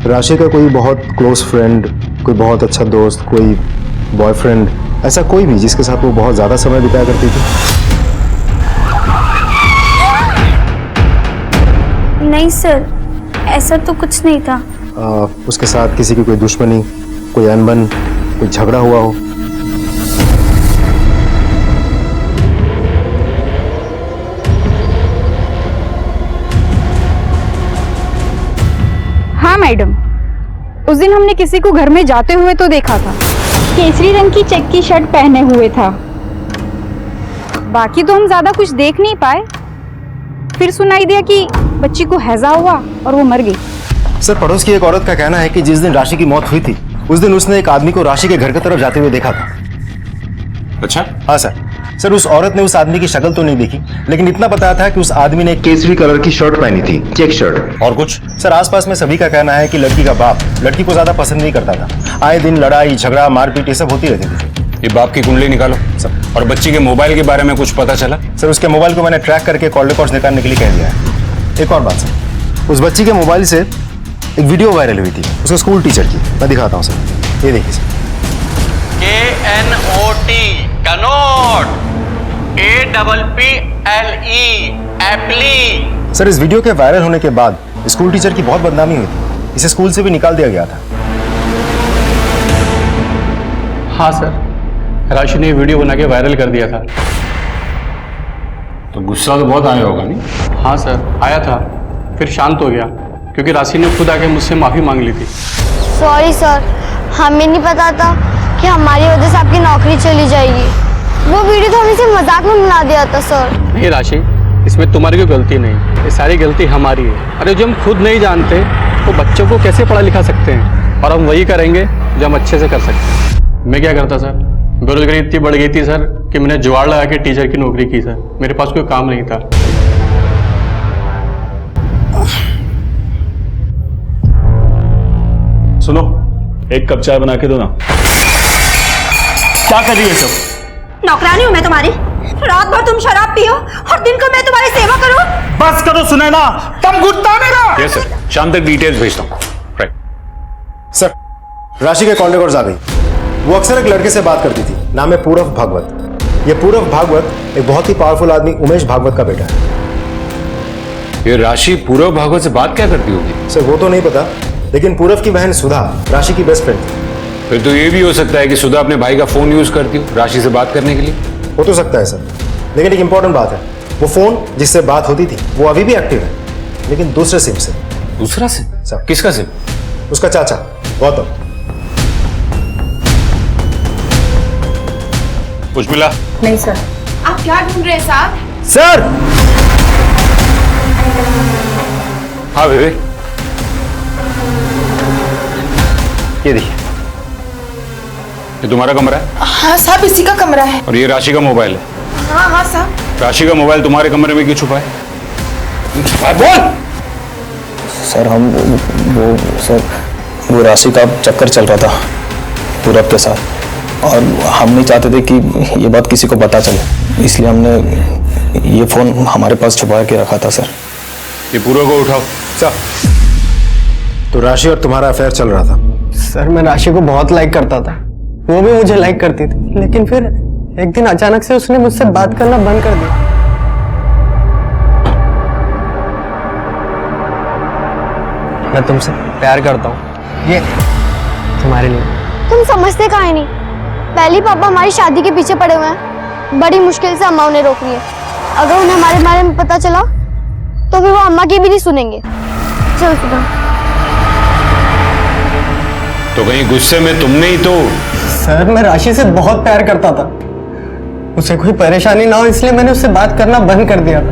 राशि का कोई बहुत क्लोज फ्रेंड, कोई बहुत अच्छा दोस्त, कोई बॉयफ्रेंड, ऐसा कोई भी जिसके साथ वो बहुत ज्यादा समय बिताया करती थी? नहीं सर, ऐसा तो कुछ नहीं था। उसके साथ किसी की कोई दुश्मनी, कोई अनबन, कोई झगड़ा हुआ हो? हाँ मैडम, उस दिन हमने किसी को घर में जाते हुए तो देखा था। केसरी रंग की चेक की शर्ट पहने हुए था। बाकी तो हम ज्यादा कुछ देख नहीं पाए। फिर सुनाई दिया कि बच्ची को हैजा हुआ और वो मर गई। सर, पड़ोस की एक औरत का कहना है कि जिस दिन राशि की मौत हुई थी उस दिन उसने एक आदमी को राशि के घर की तरफ जाते हुए देखा था। अच्छा? हाँ सर, उस औरत ने उस आदमी की शक्ल तो नहीं देखी, लेकिन इतना बताया था कि उस आदमी ने केसरी कलर की शर्ट पहनी थी, चेक शर्ट। और कुछ? सर, आसपास में सभी का कहना है कि लड़की का बाप लड़की को ज्यादा पसंद नहीं करता था। आए दिन लड़ाई झगड़ा मारपीट ये सब होती रहती थी। ये बाप की कुंडली निकालो सर। और बच्ची के मोबाइल के बारे में कुछ पता चला? सर, उसके मोबाइल को मैंने ट्रैक करके कॉल रिकॉर्ड्स निकालने के लिए कह दिया है। एक और बात सर, उस बच्ची के मोबाइल से एक वीडियो वायरल हुई थी उसके स्कूल टीचर की। मैं दिखाता हूँ सर, ये देखिए sir. KNOT Connaught, APPLE apply. Sir, इस वीडियो के वायरल होने के बाद स्कूल टीचर की बहुत बदनामी हुई थी। इसे स्कूल से भी निकाल दिया गया था। हाँ सर, राशि ने वीडियो बना के वायरल कर दिया था। तो गुस्सा तो बहुत आया होगा नहीं? हाँ सर, आया था, फिर शांत हो गया क्योंकि राशि ने खुद आके मुझसे माफी मांग ली थी। सॉरी सर, हमें नहीं पता था कि हमारी वजह से आपकी नौकरी चली जाएगी। वो वीडियो तो हमने सिर्फ मजाक में बना दिया था सर। नहीं राशि, इसमें तुम्हारी कोई गलती नहीं, ये सारी गलती हमारी है। अरे जो हम खुद नहीं जानते तो बच्चों को कैसे पढ़ा लिखा सकते हैं, और हम वही करेंगे जो हम अच्छे से कर सकते हैं। मैं क्या करता सर, बेरोजगारी इतनी बढ़ गई थी सर कि मैंने जुगाड़ लगा के टीचर की नौकरी की सर। मेरे पास कोई काम नहीं था। सुनो, एक कप चाय बना के दो ना। क्या कर रही है सब? नौकरानी हूँ मैं तुम्हारी? रात भर तुम शराब पियो और दिन को मैं तुम्हारी सेवा करूं? बस करो सुनैना, तुम गुस्सा मेरा। यस सर, शाम तक डिटेल्स भेजता हूँ। राइट सर, राशि के कॉल रिकॉर्ड्स आ गई। वो अक्सर एक लड़के से बात करती थी, नाम है पूरव भागवत। ये पूरव भागवत एक बहुत ही पावरफुल आदमी उमेश भागवत का बेटा है। ये राशि पूरव भागवत से बात क्या करती होगी? सर, वो तो नहीं पता, लेकिन पूरव की बहन सुधा राशि की बेस्ट फ्रेंड थी। फिर तो ये भी हो सकता है कि सुधा अपने भाई का फोन यूज करती हो राशि से बात करने के लिए। हो तो सकता है सर, लेकिन एक इंपॉर्टेंट बात है, वो फोन जिससे बात होती थी वो अभी भी एक्टिव है, लेकिन दूसरे सिम से। दूसरा सिम? सर। किसका सिम? उसका चाचा गौतम। कुछ मिला? नहीं सर। आप क्या ढूंढ रहे हैं साहब? सर! हाँ विवेक, ये देखिए, ये तुम्हारा कमरा है? हाँ साहब, इसी का कमरा है। और ये राशि का मोबाइल है? हाँ हाँ साहब। राशि का मोबाइल तुम्हारे कमरे में क्यों छुपा है? बोल। सर वो राशि का चक्कर चल रहा था पूरब के साथ, और हम नहीं चाहते थे कि ये बात किसी को पता चले, इसलिए हमने ये फोन हमारे पास छुपा के रखा था सर। ये पूरब को उठाओ। सर, तो राशि और तुम्हारा अफेयर चल रहा था? सर, मैं राशि को बहुत लाइक करता था, वो भी मुझे लाइक करती थी, लेकिन फिर एक दिन अचानक से उसने मुझसे बात करना बंद कर दिया। मैं तुमसे प्यार करता हूँ, ये तुम्हारे लिए। तुम समझते काहे नहीं? पहले पापा हमारी शादी के पीछे पड़े हुए हैं। बड़ी मुश्किल से अम्मा उन्हें रोक रही है। अगर उन्हें हमारे बारे में पता चला तो फिर वो अम्मा की भी नहीं सुनेंगे। चल सुधा। तो कहीं गुस्से में तुमने ही तो? सर, मैं राशि से बहुत प्यार करता था, उसे कोई परेशानी ना हो इसलिए मैंने उससे बात करना बंद कर दिया था।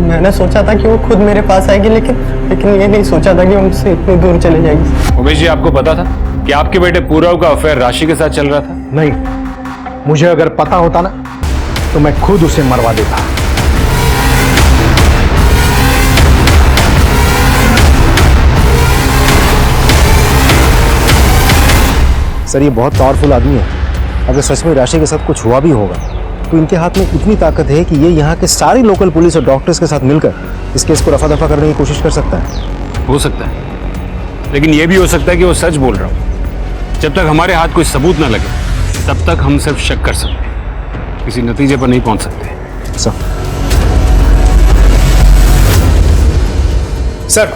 मैंने सोचा था कि वो खुद मेरे पास आएगी, लेकिन ये नहीं सोचा था कि वो मुझसे इतनी दूर चले जाएगी। उमेश जी, आपको पता था कि आपके बेटे पूरव का अफेयर राशि के साथ चल रहा था? नहीं, मुझे अगर पता होता ना तो मैं खुद उसे मरवा देता। सर, ये बहुत पावरफुल आदमी है। अगर सच में राशि के साथ कुछ हुआ भी होगा तो इनके हाथ में इतनी ताकत है कि ये यहाँ के सारी लोकल पुलिस और डॉक्टर्स के साथ मिलकर इस केस को रफा दफा करने की कोशिश कर सकता है। हो सकता है, लेकिन ये भी हो सकता है कि वो सच बोल रहा हो। जब तक हमारे हाथ कोई सबूत ना लगे तब तक हम सिर्फ शक कर सकते हैं, किसी नतीजे पर नहीं पहुंच सकते। सर,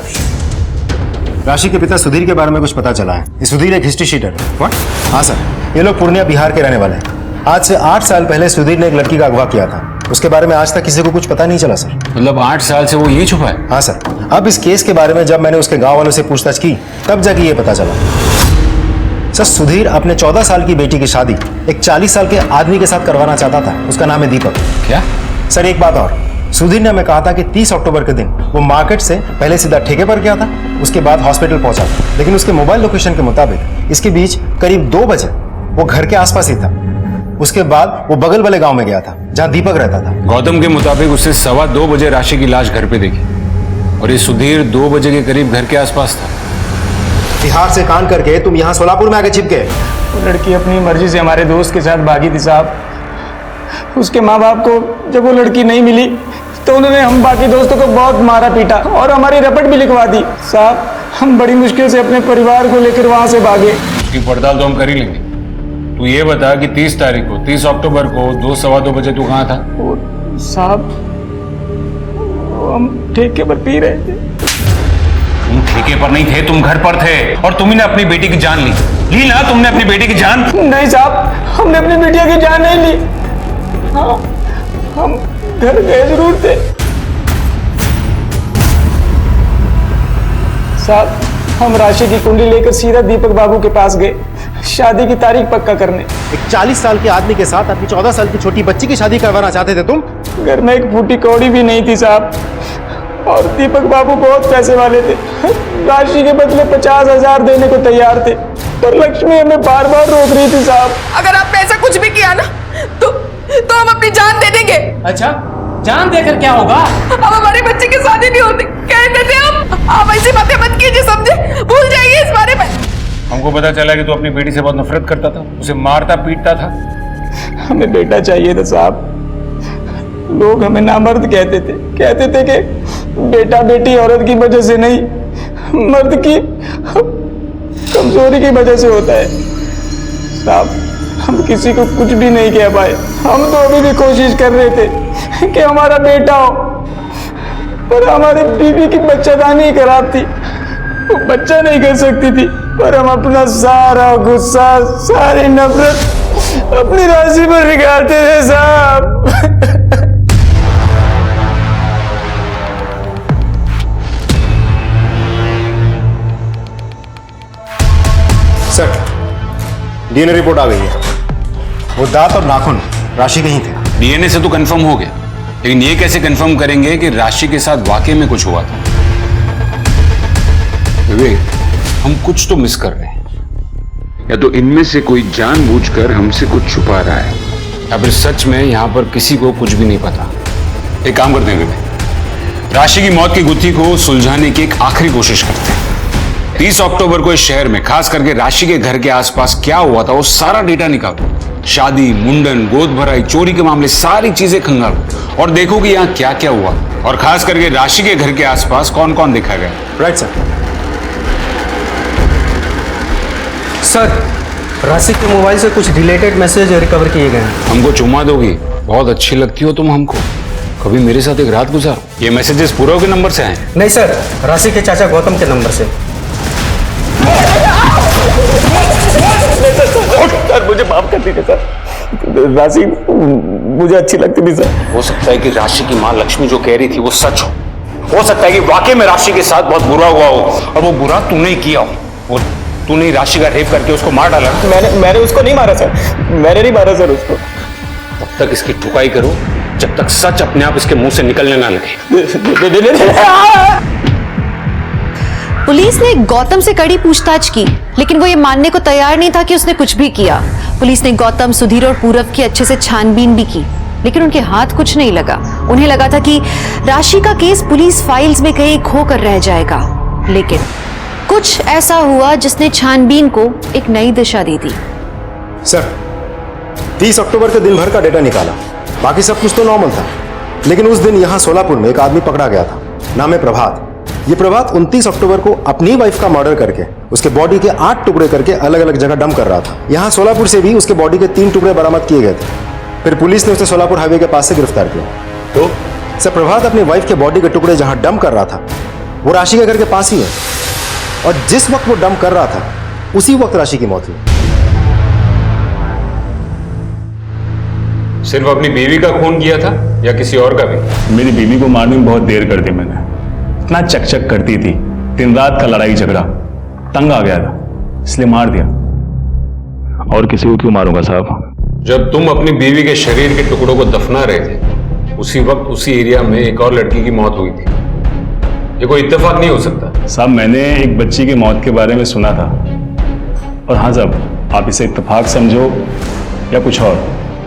राशि के पिता सुधीर के बारे में कुछ पता चला है। ये सुधीर एक हिस्ट्री शीटर है। व्हाट? हाँ सर, ये लोग पूर्णिया बिहार के रहने वाले हैं। आज से 8 साल पहले सुधीर ने एक लड़की का अगवा किया था। उसके बारे में आज तक किसी को कुछ पता नहीं चला सर। मतलब 8 साल से वो यही छुपा है? हाँ सर। अब इस केस के बारे में जब मैंने उसके गांव वालों से पूछताछ की तब जाके ये पता चला। सर सुधीर अपने 14 साल की बेटी की शादी एक 40 साल के आदमी के साथ करवाना चाहता था। उसका नाम है दीपक। क्या? सर एक बात और, सुधीर ने हमें कहा था कि 30 अक्टूबर के दिन वो मार्केट से पहले सीधा ठेके पर गया था, उसके बाद हॉस्पिटल पहुंचा था। लेकिन उसके मोबाइल लोकेशन के मुताबिक इसके बीच करीब 2 बजे वो घर के आसपास ही था। उसके बाद वो बगल वाले गांव में गया था जहां दीपक रहता था। गौतम के मुताबिक उसने 2:15 बजे राशि की लाश घर पे देखी और ये सुधीर 2 बजे के करीब घर के आसपास था। बिहार से कान करके तुम यहाँ सोलापुर में आके छिप गए। वो लड़की अपनी मर्जी से हमारे दोस्त के साथ भागी थी साहब। उसके माँ बाप को जब वो लड़की नहीं मिली तो उन्होंने हम बाकी दोस्तों को बहुत मारा पीटा और हमारी रपट भी लिखवा दी साहब। हम बड़ी मुश्किल से अपने परिवार को लेकर वहां से भागे। उसकी पड़ताल तो हम कर ही लेंगे। तू ये बता कि 30 तारीख को 30 अक्टूबर को 2-2:15 बजे तू कहाँ था? साहब हम ठेके पर पी रहे थे। तुम ठेके पर नहीं थे, तुम घर पर थे और तुम ही ने अपनी बेटी की जान ली ना? तुमने अपनी बेटी की जान? नहीं साहब, हमने अपनी बेटिया की जान नहीं ली। हाँ, हम घर गए जरूर थे साहब। हम राशि की कुंडली लेकर सीधा दीपक बाबू के पास गए शादी की तारीख पक्का करने। एक 40 साल के आदमी के साथ अपनी 14 साल की छोटी बच्ची की शादी करवाना चाहते थे तुम? घर में एक फूटी कौड़ी भी नहीं थी साहब और दीपक बाबू बहुत पैसे वाले थे। राशि के बदले 50,000 देने को तैयार थे पर लक्ष्मी हमें बार बार रोक रही थी साहब। अगर आपने ऐसा कुछ भी किया ना तो हम अपनी जान दे देंगे। अच्छा, जान देकर क्या होगा? अब हमारी बच्ची की शादी नहीं होती कहते थे हम। आप ऐसी बातें मत कीजिए, समझे? भूल जाइए इस बारे में। हमको पता चला कि तू अपनी बेटी से बहुत नफरत करता था, उसे मारता पीटता था। हमें बेटा चाहिए था साहब। लोग हमें नामर्द कहते थे कि बेटा बेटी औरत की वजह से नहीं, मर्द की कमजोरी की वजह से होता है साहब। हम किसी को कुछ भी नहीं कह पाए। हम तो अभी भी कोशिश कर रहे थे कि हमारा बेटा हो पर हमारे बीवी की बच्चादानी खराब थी, वो बच्चा नहीं कर सकती थी। पर हम अपना सारा गुस्सा, सारी नफरत अपनी राशि पर निकालते थे साहब। सर, डीएनए रिपोर्ट आ गई है। वो दांत और नाखून राशि के ही थे। डीएनए से तो कंफर्म हो गया, लेकिन ये कैसे कंफर्म करेंगे कि राशि के साथ वाकई में कुछ हुआ था? विवेक, हम कुछ तो मिस कर रहे हैं। या तो इनमें से कोई जानबूझकर हमसे कुछ छुपा रहा है या फिर सच में यहां पर किसी को कुछ भी नहीं पता। एक काम करते हैं विवेक, राशि की मौत की गुत्थी को सुलझाने की एक आखिरी कोशिश करते हैं। 30 अक्टूबर को इस शहर में, खास करके राशि के घर के आसपास क्या हुआ था वो सारा डेटा निकालो। शादी, मुंडन, गोद भराई, चोरी के मामले, सारी चीजें खंगालो और देखो कि यहाँ क्या क्या हुआ और खास करके राशि के घर के आसपास कौन कौन देखा गया। Right sir. सर, राशि के मोबाइल से कुछ रिलेटेड मैसेज रिकवर किए गए हैं। हमको चुमा दोगी? बहुत अच्छी लगती हो तुम हमको। कभी मेरे साथ एक रात गुजारो। ये मैसेजेस पूर्व के नंबर से आए? नहीं सर, राशि के चाचा गौतम के नंबर से। सर मुझे माफ कर दीजिए सर, राशि मुझे अच्छी लगती थी सर। हो सकता है कि राशि की माँ लक्ष्मी जो कह रही थी वो सच हो सकता है कि वाकई में राशि के साथ बहुत बुरा हुआ हो और वो बुरा तूने किया हो। वो तूने राशि का रेप करके उसको मार डाला। मैंने उसको नहीं मारा सर, मैंने नहीं मारा सर उसको। तब तक इसकी ठुकाई करो जब तक सच अपने आप इसके मुंह से निकलने ना लगे। पुलिस ने गौतम से कड़ी पूछताछ की, लेकिन वो ये मानने को तैयार नहीं था कि उसने कुछ भी किया। पुलिस ने गौतम, सुधीर और पूरब की अच्छे से छानबीन भी की, लेकिन उनके हाथ कुछ नहीं लगा। उन्हें लगा था कि राशि का केस पुलिस फाइल्स में कहीं खो कर रह जाएगा, लेकिन कुछ ऐसा हुआ जिसने छानबीन को एक नई दिशा दी थी। सर, 30 अक्टूबर के दिन भर का डेटा निकाला, बाकी सब कुछ तो नॉर्मल था, लेकिन उस दिन यहाँ सोलापुर में एक आदमी पकड़ा गया था। नाम है प्रभात। ये प्रभात 29 अक्टूबर को अपनी वाइफ का मर्डर करके उसके बॉडी के 8 टुकड़े करके अलग अलग जगह डंप कर रहा था। यहाँ सोलापुर से भी उसके बॉडी के 3 टुकड़े बरामद किए गए थे। फिर पुलिस ने उसे सोलापुर हाईवे के पास से गिरफ्तार किया। तो सर, प्रभात अपनी वाइफ के बॉडी के टुकड़े जहां डंप कर रहा था वो राशि के घर के पास ही है। और जिस वक्त वो डंप कर रहा था उसी वक्त राशि की मौत हुई। सिर्फ अपनी बीवी का खून किया था या किसी और का भी? मेरी बीवी को मारने में बहुत देर कर दी मैंने। इतना चकचक करती थी, दिन रात का लड़ाई झगड़ा, तंग आ गया था इसलिए मार दिया। और किसी को क्यों मारूंगा साहब? जब तुम अपनी बीवी के शरीर के टुकड़ों को दफना रहे थे उसी वक्त उसी एरिया में एक और लड़की की मौत हुई थी। ये कोई इत्तेफाक नहीं हो सकता। साहब मैंने एक बच्ची की मौत के बारे में सुना था। और हाँ साहब, आप इसे इत्तेफाक समझो या कुछ और,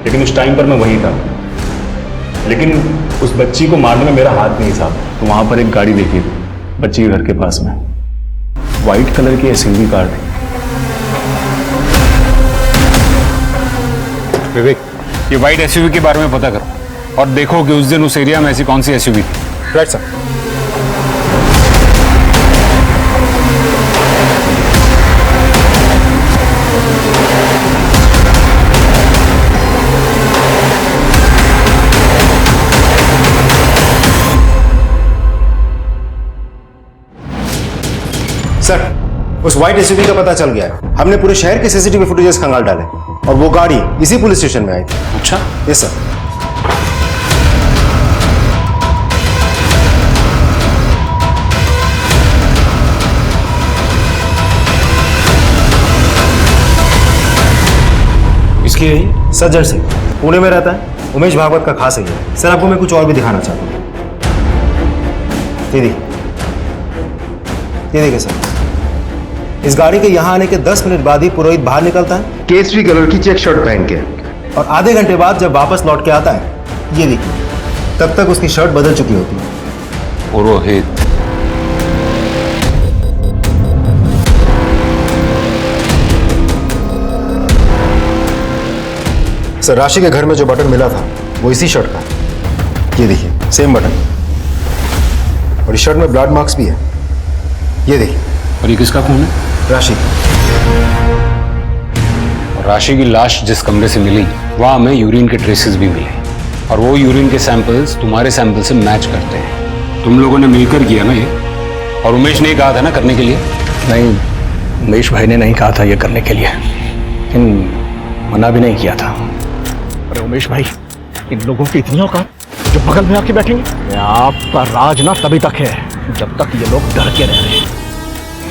लेकिन उस टाइम पर मैं वहीं था। लेकिन उस बच्ची को मारने में मेरा हाथ नहीं साहब। तो वहां पर एक गाड़ी देखी थी बच्ची के घर के पास में, व्हाइट कलर की एसयूवी कार थी। विवेक, ये व्हाइट एसयूवी के बारे में पता करो और देखो कि उस दिन उस एरिया में ऐसी कौन सी एसयूवी थी। Right sir. सर, उस व्हाइट एसयूवी का पता चल गया है। हमने पूरे शहर के सीसीटीवी फुटेजेस खंगाल डाले और वो गाड़ी इसी पुलिस स्टेशन में आई थी। अच्छा? Yes sir. इसकी यही सज्जन सिंह पुणे में रहता है, उमेश भागवत का खास है। सर आपको मैं कुछ और भी दिखाना चाहता हूँ। ये देखिए सर, इस गाड़ी के यहां आने के 10 मिनट बाद ही पुरोहित बाहर निकलता है केसरी कलर की चेक शर्ट पहन के, और आधे घंटे बाद जब वापस लौट के आता है ये देखिए तब तक उसकी शर्ट बदल चुकी होती है। पुरोहित? सर राशि के घर में जो बटन मिला था वो इसी शर्ट का है। ये देखिए सेम बटन, और इस शर्ट में ब्लड मार्क्स भी है। ये देखिए। और ये किसका खून है? राशि। और राशि की लाश जिस कमरे से मिली वहां हमें यूरिन के ट्रेसेस भी मिले, और वो यूरिन के सैंपल्स तुम्हारे सैंपल से मैच करते हैं। तुम लोगों ने मिलकर किया ना ये? और उमेश ने कहा था ना करने के लिए? नहीं, उमेश भाई ने नहीं कहा था ये करने के लिए, लेकिन मना भी नहीं किया था। अरे उमेश भाई, इन लोगों की इतनी औकात जो बगल में आके बैठेंगे। आपका राज ना तभी तक है जब तक ये लोग डर के रह रहे हैं।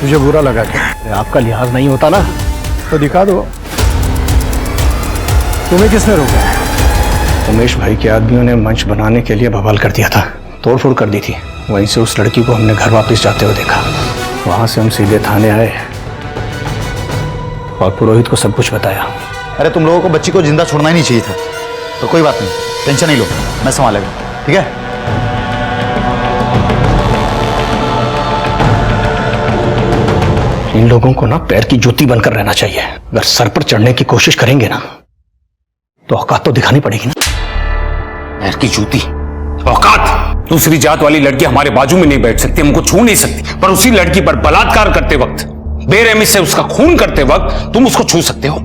तुझे बुरा लगा क्या? अरे आपका लिहाज नहीं होता ना तो दिखा दो। तुम्हें किसने रोका? उमेश भाई के आदमियों ने मंच बनाने के लिए बवाल कर दिया था, तोड़फोड़ कर दी थी। वहीं से उस लड़की को हमने घर वापस जाते हुए देखा। वहां से हम सीधे थाने आए और पुरोहित को सब कुछ बताया। अरे तुम लोगों को बच्ची को जिंदा छोड़ना ही नहीं चाहिए था। तो कोई बात नहीं, टेंशन नहीं लो, मैं संभालेगा, ठीक है? इन लोगों को ना पैर की जूती बनकर रहना चाहिए। अगर सर पर चढ़ने की कोशिश करेंगे ना तो औकात तो दिखानी पड़ेगी ना। पैर की जूती? औकात? दूसरी जात वाली लड़की हमारे बाजू में नहीं बैठ सकती, हमको छू नहीं सकती, पर उसी लड़की पर बलात्कार करते वक्त, बेरहमी से उसका खून करते वक्त तुम उसको छू सकते हो?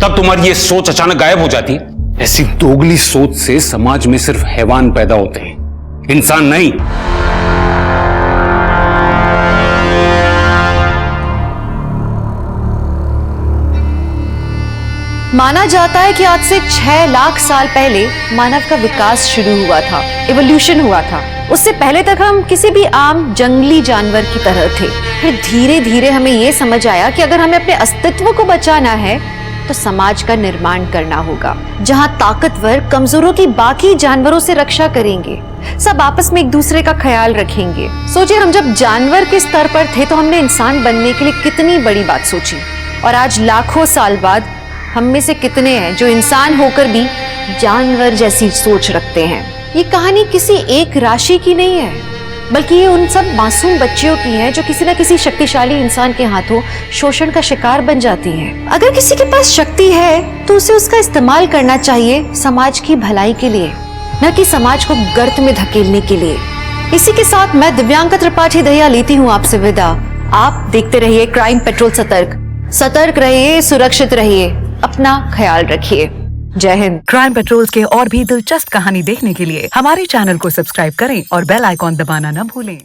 तब तुम्हारी ये सोच अचानक गायब हो जाती है। ऐसी दोगली सोच से समाज में सिर्फ हैवान पैदा होते हैं, इंसान नहीं। माना जाता है कि आज से 6 लाख साल पहले मानव का विकास शुरू हुआ था, इवोल्यूशन हुआ था। उससे पहले तक हम किसी भी आम जंगली जानवर की तरह थे। फिर धीरे धीरे हमें यह समझ आया कि अगर हमें अपने अस्तित्व को बचाना है तो समाज का निर्माण करना होगा, जहां ताकतवर कमजोरों की बाकी जानवरों से रक्षा करेंगे, सब आपस में एक दूसरे का ख्याल रखेंगे। सोचिए, हम जब जानवर के स्तर पर थे तो हमने इंसान बनने के लिए कितनी बड़ी बात सोची, और आज लाखों साल बाद हम में से कितने हैं जो इंसान होकर भी जानवर जैसी सोच रखते हैं। ये कहानी किसी एक राशि की नहीं है, बल्कि ये उन सब मासूम बच्चियों की है जो किसी न किसी शक्तिशाली इंसान के हाथों शोषण का शिकार बन जाती हैं। अगर किसी के पास शक्ति है तो उसे उसका इस्तेमाल करना चाहिए समाज की भलाई के लिए, न कि समाज को गर्त में धकेलने के लिए। इसी के साथ मैं दिव्यांका त्रिपाठी दहिया लेती हूँ आपसे विदा। आप देखते रहिए क्राइम पेट्रोल सतर्क। सतर्क रहिए, सुरक्षित रहिए, अपना ख्याल रखिए। जय हिंद। क्राइम पेट्रोल के और भी दिलचस्प कहानी देखने के लिए हमारे चैनल को सब्सक्राइब करें और बेल आइकॉन दबाना न भूलें।